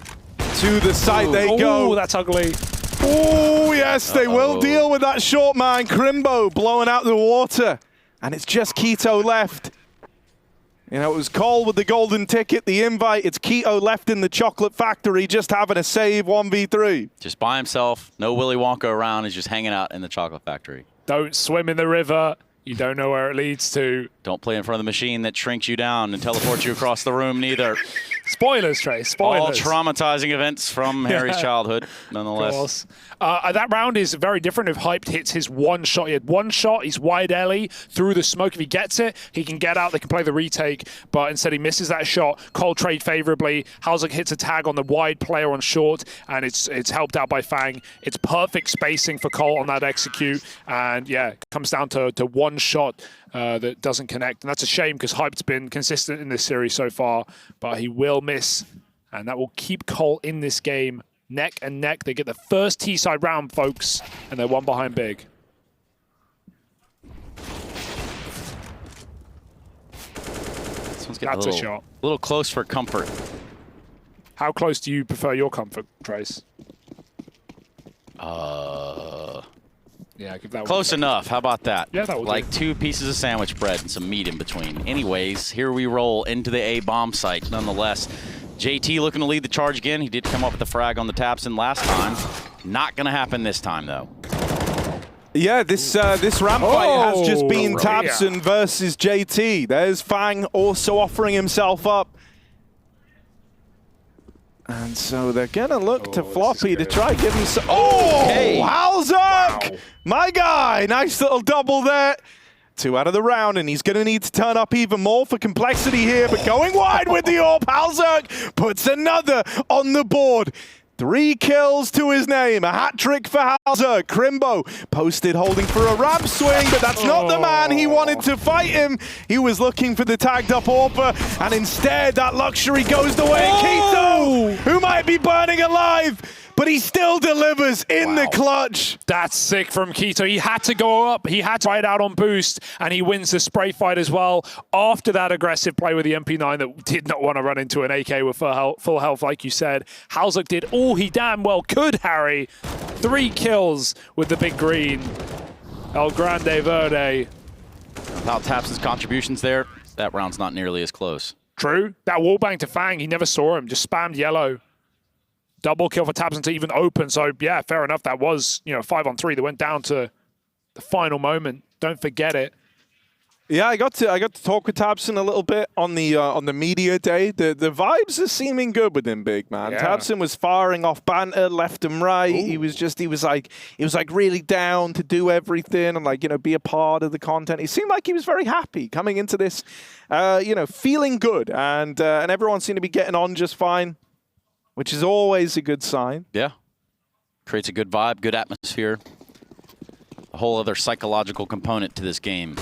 to the site they go. Oh, that's ugly. Oh, yes, they will deal with that short man. Crimbo blowing out the water. And it's just Keto left. You know, it was Cole with the golden ticket, the invite. It's Keto left in the chocolate factory just having a save 1v3. Just by himself, no Willy Wonka around. He's just hanging out in the chocolate factory. Don't swim in the river. You don't know where it leads to. Don't play in front of the machine that shrinks you down and teleports you across the room neither. Spoilers, Trace. Spoilers. All traumatizing events from Harry's childhood, nonetheless. Of course. That round is very different if Hyped hits his one shot. He had one shot, he's wide alley, through the smoke. If he gets it, he can get out, they can play the retake, but instead he misses that shot. Cole trade favorably. Halzuk hits a tag on the wide player on short, and it's helped out by Fang. It's perfect spacing for Cole on that execute, and yeah, it comes down to one shot that doesn't connect, and that's a shame because Hyped's been consistent in this series so far, but he will miss, and that will keep Cole in this game neck and neck. They get the first T-side round, folks, and they're one behind Big. This one's getting That's a shot. A little close for comfort. How close do you prefer your comfort, Trace? Yeah, give that Close one. enough. How about that? Yeah, that will Like do. 2 pieces of sandwich bread and some meat in between. Anyways, here we roll into the A bomb site nonetheless. JT looking to lead the charge again. He did come up with the frag on the Tabson last time. Not going to happen this time, though. Yeah, this ramp fight has just been right. Tabson versus JT. There's Fang also offering himself up. And so they're going to look to Floppy to try and give him some... Oh, Okay. Halzuk! Wow. My guy, nice little double there. 2 out of the round, and he's going to need to turn up even more for Complexity here, but going wide with the AWP. Halzuk puts another on the board. 3 kills to his name, a hat trick for Hauser. Crimbo posted holding for a ramp swing, but that's not the man he wanted to fight him. He was looking for the tagged up AWPer, and instead that luxury goes the way of Keto, who might be burning alive, but he still delivers in the clutch. That's sick from Keto. He had to go up. He had to ride out on boost, and he wins the spray fight as well. After that aggressive play with the MP9 that did not want to run into an AK with full health, like you said, Halzuk did all he damn well could, Harry. 3 kills with the big green. El Grande Verde. Without Tapson's contributions there, that round's not nearly as close. True. That wallbang to Fang, he never saw him. Just spammed yellow. Double kill for Tapson to even open. So, yeah, fair enough. That was, 5-on-3 that went down to the final moment. Don't forget it. Yeah, I got to talk with Tabson a little bit on the media day. The vibes are seeming good with him, big man. Yeah. Tabson was firing off banter left and right. Ooh. He was like really down to do everything and be a part of the content. He seemed like he was very happy coming into this, feeling good, and everyone seemed to be getting on just fine, which is always a good sign. Yeah, creates a good vibe, good atmosphere. A whole other psychological component to this game.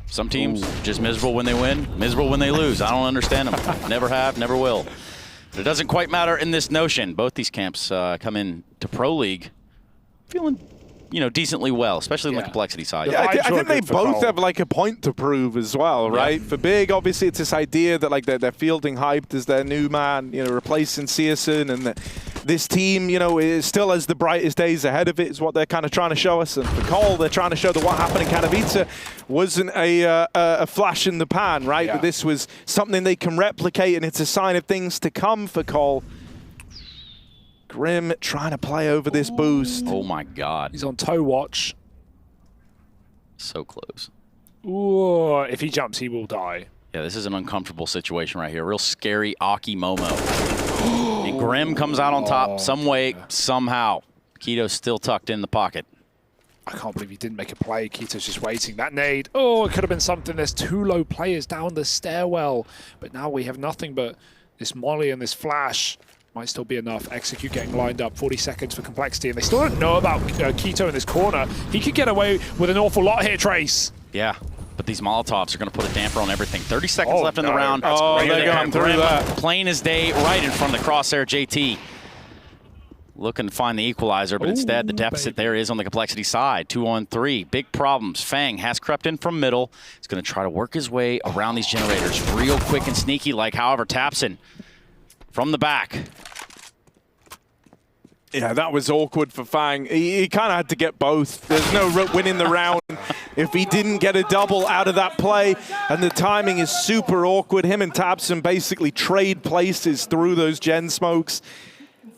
Some teams just miserable when they win, miserable when they lose. I don't understand them. Never have, never will. But it doesn't quite matter in this notion. Both these camps come in to Pro League feeling, decently well, especially on the complexity side. Yeah, I think they both have a point to prove as well, right? Yeah. For Big, obviously, it's this idea that they're fielding hyped as their new man, replacing Searson, and that this team, is still has the brightest days ahead of it, is what they're kind of trying to show us. And for Cole, they're trying to show that what happened in Katowice wasn't a flash in the pan, right? Yeah. But this was something they can replicate, and it's a sign of things to come for Cole. Grim trying to play over this boost. Oh my God. He's on toe watch. So close. Ooh, if he jumps, he will die. Yeah, this is an uncomfortable situation right here. Real scary Aki Momo. And Grim comes out on top some way, somehow. Keto's still tucked in the pocket. I can't believe he didn't make a play. Keto's just waiting. That nade. Oh, it could have been something. There's 2 low players down the stairwell. But now we have nothing but this molly and this flash. Might still be enough. Execute getting lined up. 40 seconds for complexity. And they still don't know about Keto in this corner. He could get away with an awful lot here, Trace. Yeah. But these Molotovs are going to put a damper on everything. 30 seconds left in the round. They're going through that. Plain as day, right in front of the crosshair. JT looking to find the equalizer, but instead the deficit there is on the complexity side. 2-on-3, big problems. Fang has crept in from middle. He's going to try to work his way around these generators real quick and sneaky, however, Tapson from the back. Yeah, that was awkward for Fang. He kind of had to get both. There's no winning the round if he didn't get a double out of that play. And the timing is super awkward. Him and Tabson basically trade places through those gen smokes.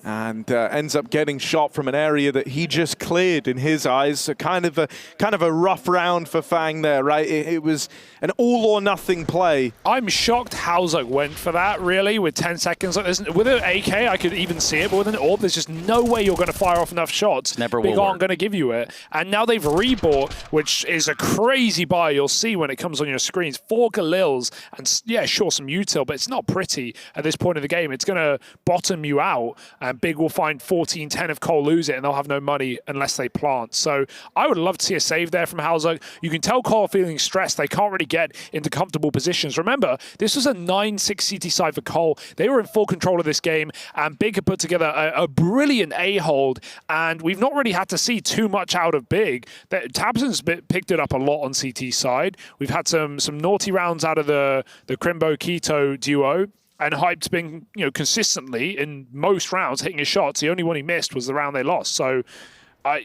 And ends up getting shot from an area that he just cleared in his eyes. So kind of a rough round for Fang there, right? It was an all-or-nothing play. I'm shocked Halzuk went for that, really, with 10 seconds. With an AK, I could even see it, but with an AWP, there's just no way you're going to fire off enough shots. Never will Big aren't going to give you it. And now they've rebought, which is a crazy buy. You'll see when it comes on your screens. 4 Galils, and yeah, sure, some util, but it's not pretty at this point of the game. It's going to bottom you out. Big will find 14-10 if Cole lose it, and they'll have no money unless they plant. So I would love to see a save there from Halzuk. You can tell Cole are feeling stressed. They can't really get into comfortable positions. Remember, this was a 9-6 CT side for Cole. They were in full control of this game, and Big had put together a brilliant A-hold, and we've not really had to see too much out of Big. Tabson's picked it up a lot on CT side. We've had some naughty rounds out of the Crimbo-Keto duo. And Hype's been, consistently in most rounds hitting his shots. The only one he missed was the round they lost. So,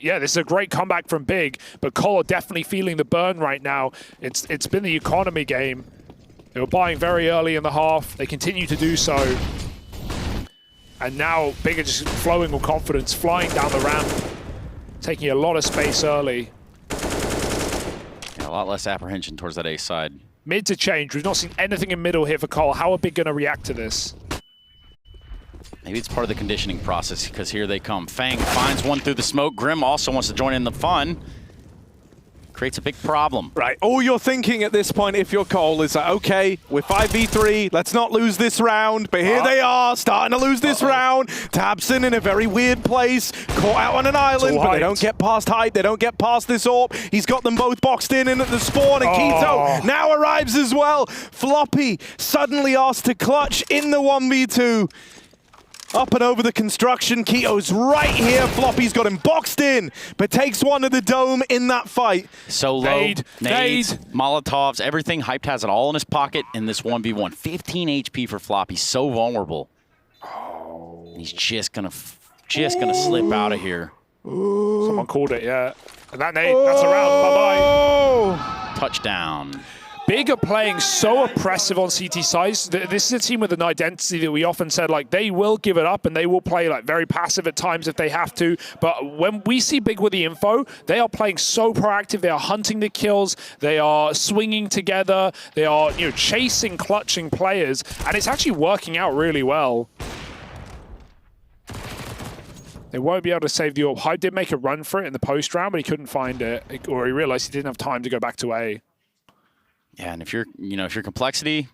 yeah, this is a great comeback from Big. But Cole are definitely feeling the burn right now. It's been the economy game. They were buying very early in the half. They continue to do so. And now Big are just flowing with confidence, flying down the ramp, taking a lot of space early. Yeah, a lot less apprehension towards that A side. Mid to change. We've not seen anything in middle here for Cole. How are Big going to react to this? Maybe it's part of the conditioning process, because here they come. Fang finds one through the smoke. Grim also wants to join in the fun. creates a big problem. Right, all you're thinking at this point, if you're Cole, is that, okay, we're 5v3, let's not lose this round, but here they are, starting to lose this round. tabseN in a very weird place, caught out on an island, but they don't get past Hype, they don't get past this AWP. He's got them both boxed in at the spawn, and Keto now arrives as well. Floppy suddenly asked to clutch in the 1v2. Up and over the construction, Keto's right here. Floppy's got him boxed in, but takes one to the dome in that fight. So low, nades, Molotovs, everything. Hyped has it all in his pocket in this 1v1. 15 HP for Floppy, so vulnerable. He's just gonna slip out of here. Someone called it, yeah. And that nade, that's a round, bye-bye. Touchdown. Big are playing so oppressive on CT sides. This is a team with an identity that we often said, like, they will give it up and they will play like very passive at times if they have to. But when we see Big with the info, they are playing so proactive. They are hunting the kills. They are swinging together. They are, you know, chasing, clutching players, and it's actually working out really well. They won't be able to save the AWP. Hype did make a run for it in the post round, but he couldn't find it, or he realized he didn't have time to go back to A. Yeah, and if you're Complexity,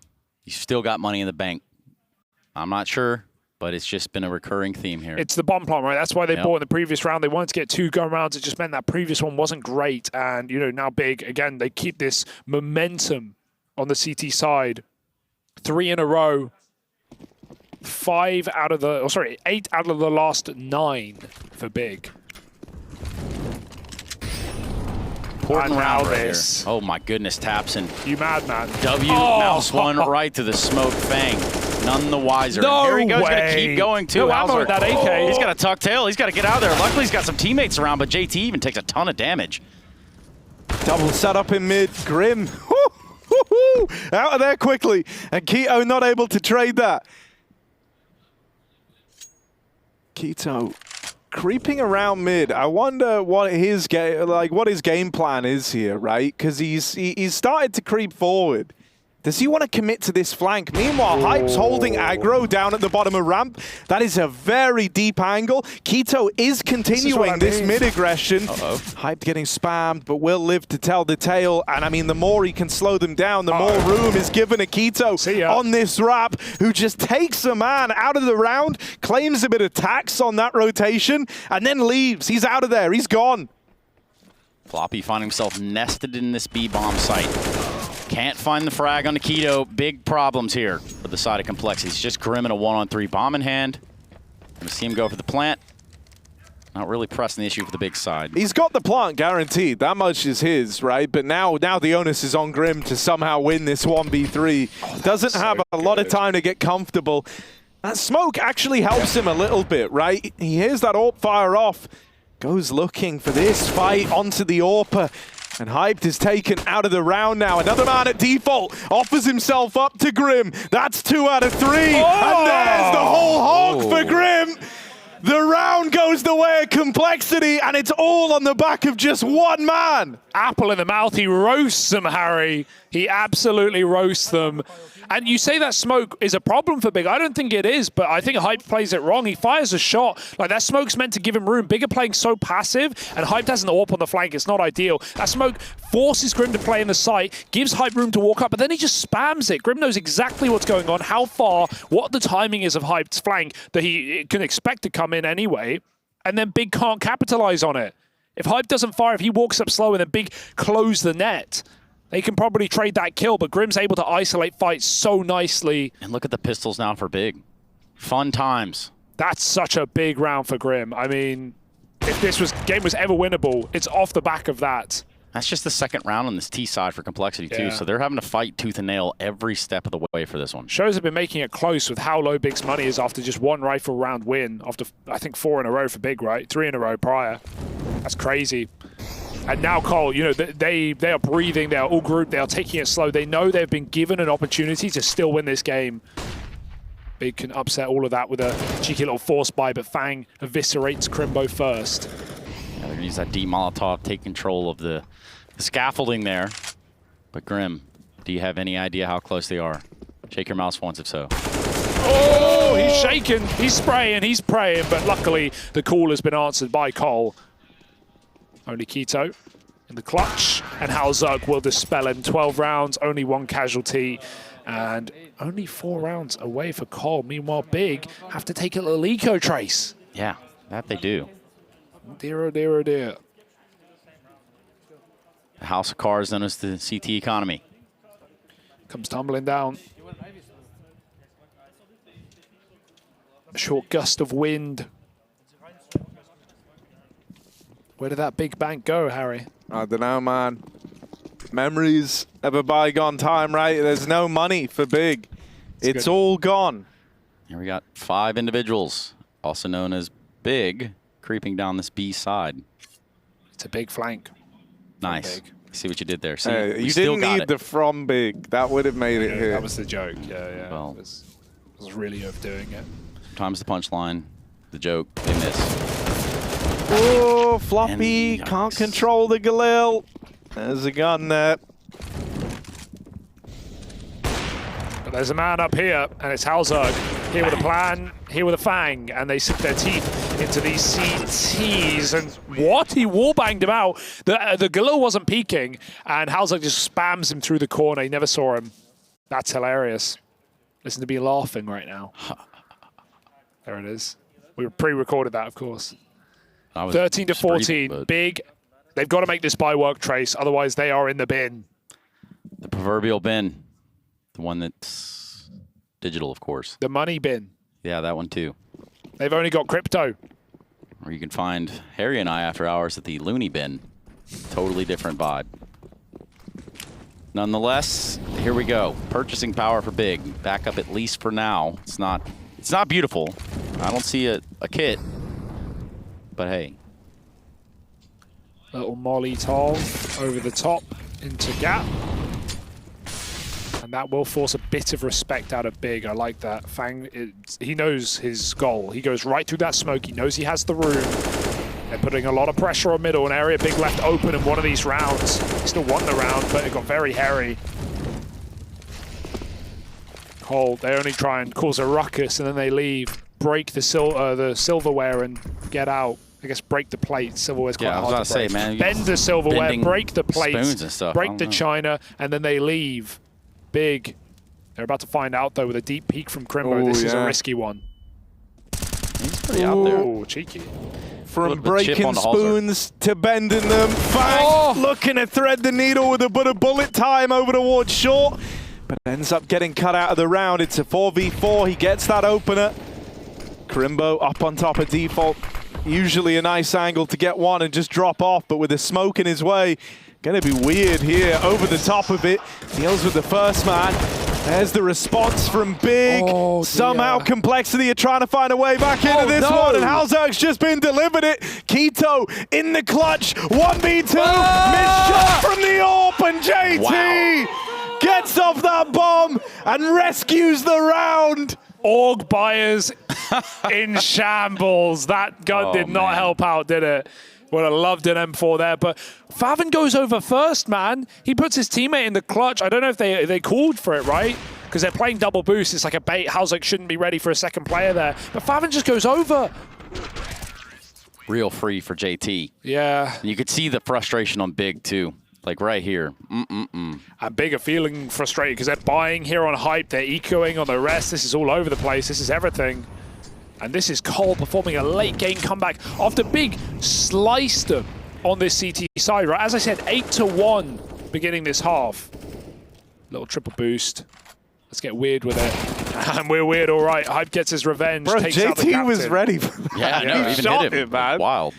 you still got money in the bank. I'm not sure, but it's just been a recurring theme here. It's the bomb plant, right? That's why they bought in the previous round. They wanted to get 2 gun rounds. It just meant that previous one wasn't great. And, you know, now Big, again, they keep this momentum on the CT side. 3 in a row. 8 out of the last 9 for Big. Important round right here. Oh my goodness, tabseN. You mad, man. Mouse one right to the smoke fang. None the wiser. No here he goes, way. gonna keep going too. No ammo with that AK. He's got a tuck tail. He's got to get out of there. Luckily, he's got some teammates around, but JT even takes a ton of damage. Double setup in mid. Grim. Out of there quickly. And Keto not able to trade that. Keto creeping around mid. I wonder what his game plan is here, right? Because he's started to creep forward. Does he want to commit to this flank? Meanwhile, Hype's holding aggro down at the bottom of ramp. That is a very deep angle. Keto is continuing this mid-aggression. Hype getting spammed, but will live to tell the tale. And I mean, the more he can slow them down, the more room is given to Keto on this wrap, who just takes a man out of the round, claims a bit of tax on that rotation, and then leaves. He's out of there. He's gone. Floppy finding himself nested in this B-bomb site. Can't find the frag on the Keto. Big problems here for the side of Complexity. It's just Grim in a 1-on-3 bomb in hand. Gonna see him go for the plant. Not really pressing the issue for the Big side. He's got the plant guaranteed. That much is his, right? But now the onus is on Grim to somehow win this 1v3. Doesn't have a lot of time to get comfortable. That smoke actually helps him a little bit, right? He hears that AWP fire off. Goes looking for this fight onto the AWPer. And Hyped is taken out of the round now. Another man at default offers himself up to Grim. That's 2 out of 3. And there's the whole hog for Grim. The round goes the way of Complexity, and it's all on the back of just one man. Apple in the mouth. He roasts them, Harry. He absolutely roasts them. And you say that smoke is a problem for Big. I don't think it is, but I think Hype plays it wrong. He fires a shot. Like, that smoke's meant to give him room. Big are playing so passive, and Hype has an AWP on the flank. It's not ideal. That smoke forces Grim to play in the site, gives Hype room to walk up, but then he just spams it. Grim knows exactly what's going on, how far, what the timing is of Hype's flank that he can expect to come in anyway, and then Big can't capitalize on it. If Hype doesn't fire, if he walks up slow and then Big close the net, they can probably trade that kill, but Grim's able to isolate fights so nicely. And look at the pistols now for Big. Fun times. That's such a big round for Grim. I mean, if this game was ever winnable, it's off the back of that. That's just the second round on this T side for Complexity too, so they're having to fight tooth and nail every step of the way for this one. Shows have been making it close with how low Big's money is after just 1 rifle round win, after I think 4 in a row for Big, right? 3 in a row prior. That's crazy. And now Cole, you know, they are breathing, they are all grouped, they are taking it slow. They know they've been given an opportunity to still win this game. Big can upset all of that with a cheeky little force buy, but Fang eviscerates Crimbo first. Yeah, they're gonna use that D Molotov, take control of the scaffolding there. But Grim, do you have any idea how close they are? Shake your mouse once if so. Oh, he's shaking, he's spraying, he's praying, but luckily the call has been answered by Cole. Only Keto. in the clutch, and Halzerk will dispel him. 12 rounds, only 1 casualty, and only 4 rounds away for Cole. Meanwhile, Big have to take a little eco trace. Yeah, that they do. Dear, oh dear, oh dear. The house of cards known as the CT economy. Comes tumbling down. A short gust of wind. Where did that big bank go, Harry? I don't know, man. Memories of a bygone time, right? There's no money for Big. It's all gone. Here we got 5 individuals, also known as Big, creeping down this B side. It's a big flank. Nice. See what you did there. See, you didn't need the from Big. That would have made it here. That was the joke. Yeah. Well, it was really overdoing it. Times the punchline, the joke, they miss. Oh, Floppy And can't yikes. control the Galil. There's a gun there. But there's a man up here, and it's Halzerk. Here with a plan, here with a fang, and they sink their teeth into these CTs. And what? He wallbanged him out. The Galil wasn't peeking, and Halzerk just spams him through the corner. He never saw him. That's hilarious. Listen to me laughing right now. There it is. We pre-recorded that, of course. 13 to 14, Big. They've got to make this buy work, Trace, otherwise they are in the bin. The proverbial bin. The one that's digital, of course. The money bin. Yeah, that one too. They've only got crypto. Or you can find Harry and I after hours at the loony bin. Totally different vibe. Nonetheless, here we go. Purchasing power for Big. Back up at least for now. It's not beautiful. I don't see a kit. But hey. Little Molly Toll over the top into Gap. And that will force a bit of respect out of Big. I like that. Fang, he knows his goal. He goes right through that smoke. He knows he has the room. They're putting a lot of pressure on middle. An area Big left open in one of these rounds. He still won the round, but it got very hairy. Cole, they only try and cause a ruckus, and then they leave. Break the silverware and get out. I guess break the plate. Silverware's quite hard to break. Man, bend the silverware, break the plates, and stuff. break the china, and then they leave. Big. They're about to find out, though, with a deep peek from Crimbo. This is a risky one. He's pretty out there. Oh, cheeky. From breaking spoons to bending them. Fang looking to thread the needle with a bit of bullet time over towards short, but ends up getting cut out of the round. It's a 4v4. He gets that opener. Crimbo up on top of default. Usually a nice angle to get one and just drop off, but with the smoke in his way, gonna be weird here. Over the top of it, deals with the first man. There's the response from Big. Somehow Complexity are trying to find a way back into this one, and Halzerk's just been delivered it. Keto in the clutch, 1v2, missed shot from the AWP, and JT gets off that bomb and rescues the round. Org buyers in shambles. That gun did not help out, did it? Would have loved an M4 there, but Favin goes over first, man. He puts his teammate in the clutch. I don't know if they called for it, right? Because they're playing double boost. It's like a bait. Halzerk shouldn't be ready for a second player there. But Favin just goes over. Real free for JT. Yeah. You could see the frustration on Big, too. Like right here. And Big are feeling frustrated because they're buying here on hype. They're ecoing on the rest. This is all over the place. This is everything. And this is Cole performing a late game comeback after Big sliced them on this CT side, right? As I said, 8-1 beginning this half. Little triple boost. Let's get weird with it. And we're weird, all right. Hype gets his revenge. Bro, takes out the JT was captain. ready for that. Yeah, I know. He Even shot hit him. it, man. Wild.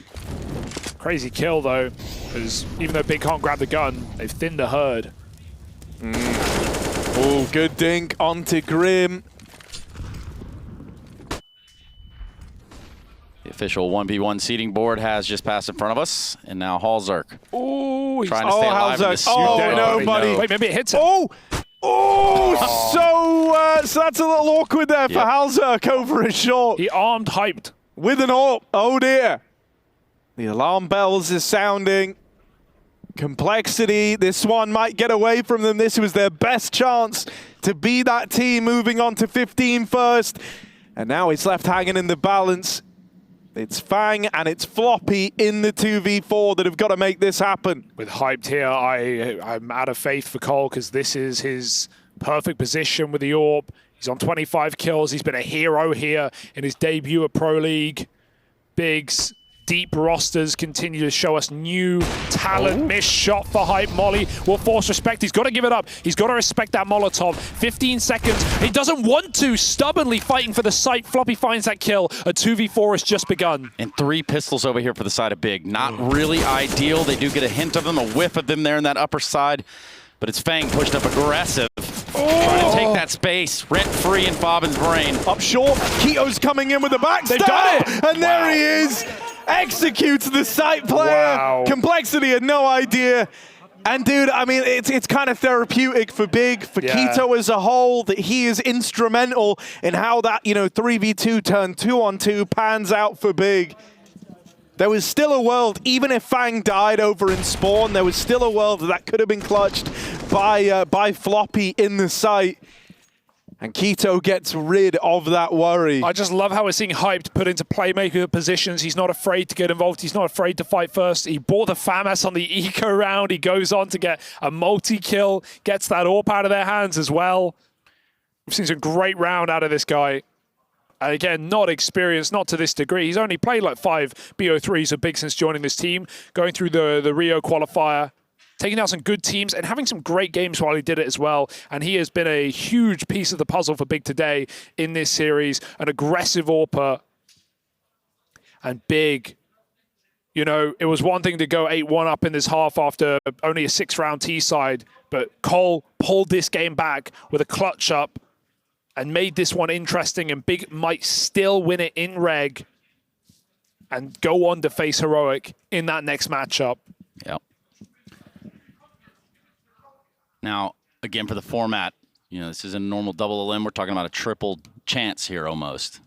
Crazy kill, though, because even though Big can't grab the gun, they've thinned the herd. Oh, good dink onto Grim. The official 1v1 seating board has just passed in front of us, and now Halzerk Oh, trying to stay alive in this. no, buddy. Wait, maybe it hits him. So that's a little awkward there for Halzerk over a short. He armed hyped. With an AWP. Oh, dear. The alarm bells is sounding. Complexity, this one might get away from them. This was their best chance to be that team moving on to 15 first. And now it's left hanging in the balance. It's Fang and it's Floppy in the 2v4 that have got to make this happen. With Hyped here, I'm out of faith for Cole because this is his perfect position with the AWP. He's on 25 kills. He's been a hero here in his debut at Pro League. Biggs, deep rosters continue to show us new talent. Missed shot for Hype. Molly will force respect. He's got to give it up. He's got to respect that Molotov. 15 seconds. He doesn't want to. Stubbornly fighting for the site. Floppy finds that kill. A 2v4 has just begun. And 3 pistols over here for the side of Big. Not really ideal. They do get a hint of them, a whiff of them there in that upper side. But it's Fang pushed up aggressive. Trying to take that space rent-free in Fobin's brain. Up short. Keto's coming in with the backstab. They've done it. And there he is. Executes the site player. Wow. Complexity had no idea. And dude, I mean, it's kind of therapeutic for Big, for Keto as a whole, that he is instrumental in how that, 3v2 turn 2-on-2 pans out for Big. There was still a world, even if Fang died over in Spawn, there was still a world that could have been clutched by Floppy in the site. And Keto gets rid of that worry. I just love how we're seeing Hyped put into playmaker positions. He's not afraid to get involved. He's not afraid to fight first. He bought the FAMAS on the eco round. He goes on to get a multi-kill, gets that AWP out of their hands as well. We've seen some great round out of this guy. And again, not experienced, not to this degree. He's only played like 5 BO3s of Big since joining this team, going through the Rio qualifier, taking out some good teams and having some great games while he did it as well. And he has been a huge piece of the puzzle for Big today in this series. An aggressive AWPer. And Big, it was one thing to go 8-1 up in this half after only a 6-round T-side, but Cole pulled this game back with a clutch up and made this one interesting, and Big might still win it in reg and go on to face Heroic in that next matchup. Yep. Now, again, for the format, this isn't a normal double elim. We're talking about a triple chance here almost.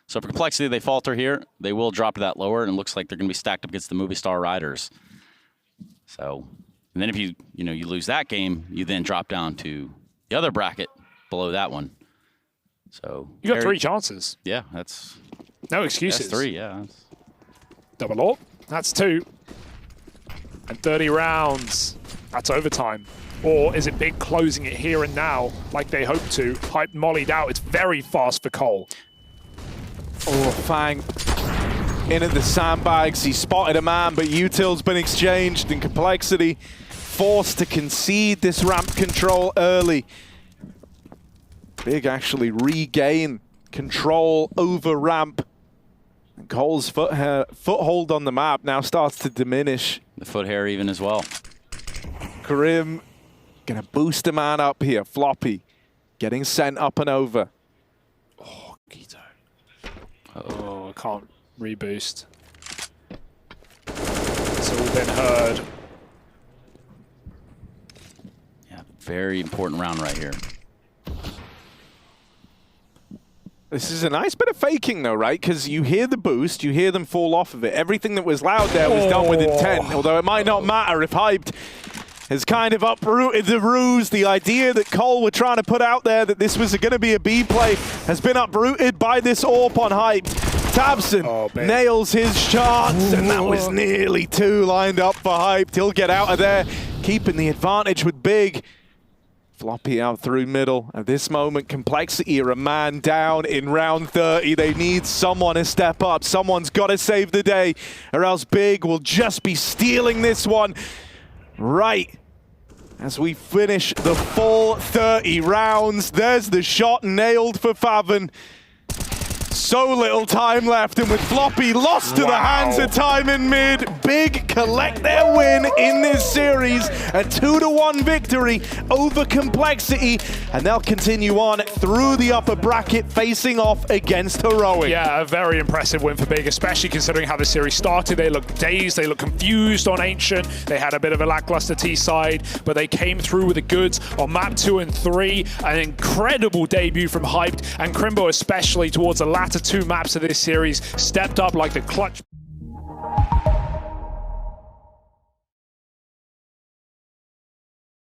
So for Complexity, they falter here. They will drop to that lower, and it looks like they're going to be stacked up against the Movie Star Riders. So, and then if you lose that game, you then drop down to the other bracket below that one. So you got 3 chances. Yeah, that's no excuses. That's 3, yeah. Double AWP. That's 2. And 30 rounds. That's overtime. Or is it Big closing it here and now like they hope to? Hype mollied out. It's very fast for Cole. Oh, Fang in at the sandbags. He spotted a man, but util's been exchanged, and Complexity forced to concede this ramp control early. Big actually regain control over ramp. And Cole's foothold on the map now starts to diminish. The foot hair even as well. Grim gonna boost a man up here. Floppy getting sent up and over. Oh, Keto. Oh, I can't reboost. It's all been heard. Yeah, very important round right here. This is a nice bit of faking though, right? Because you hear the boost, you hear them fall off of it. Everything that was loud there was done with intent, although it might not matter if Hyped has kind of uprooted the ruse. The idea that Cole were trying to put out there that this was going to be a B play has been uprooted by this AWP on Hype. Tabson nails his chance, and that was nearly 2 lined up for Hyped. He'll get out of there, keeping the advantage with Big. Floppy out through middle. At this moment, Complexity are a man down in round 30. They need someone to step up. Someone's got to save the day, or else Big will just be stealing this one right as we finish the full 30 rounds. There's the shot nailed for Faven. So little time left, and with Floppy lost to the hands of time in mid, Big collect their win in this series. A 2-1 victory over Complexity, and they'll continue on through the upper bracket, facing off against Heroic. Yeah, a very impressive win for Big, especially considering how the series started. They looked dazed, they looked confused on Ancient. They had a bit of a lackluster T-side, but they came through with the goods on map 2 and 3. An incredible debut from Hyped, and Crimbo especially towards the latter 2 maps of this series stepped up like the clutch.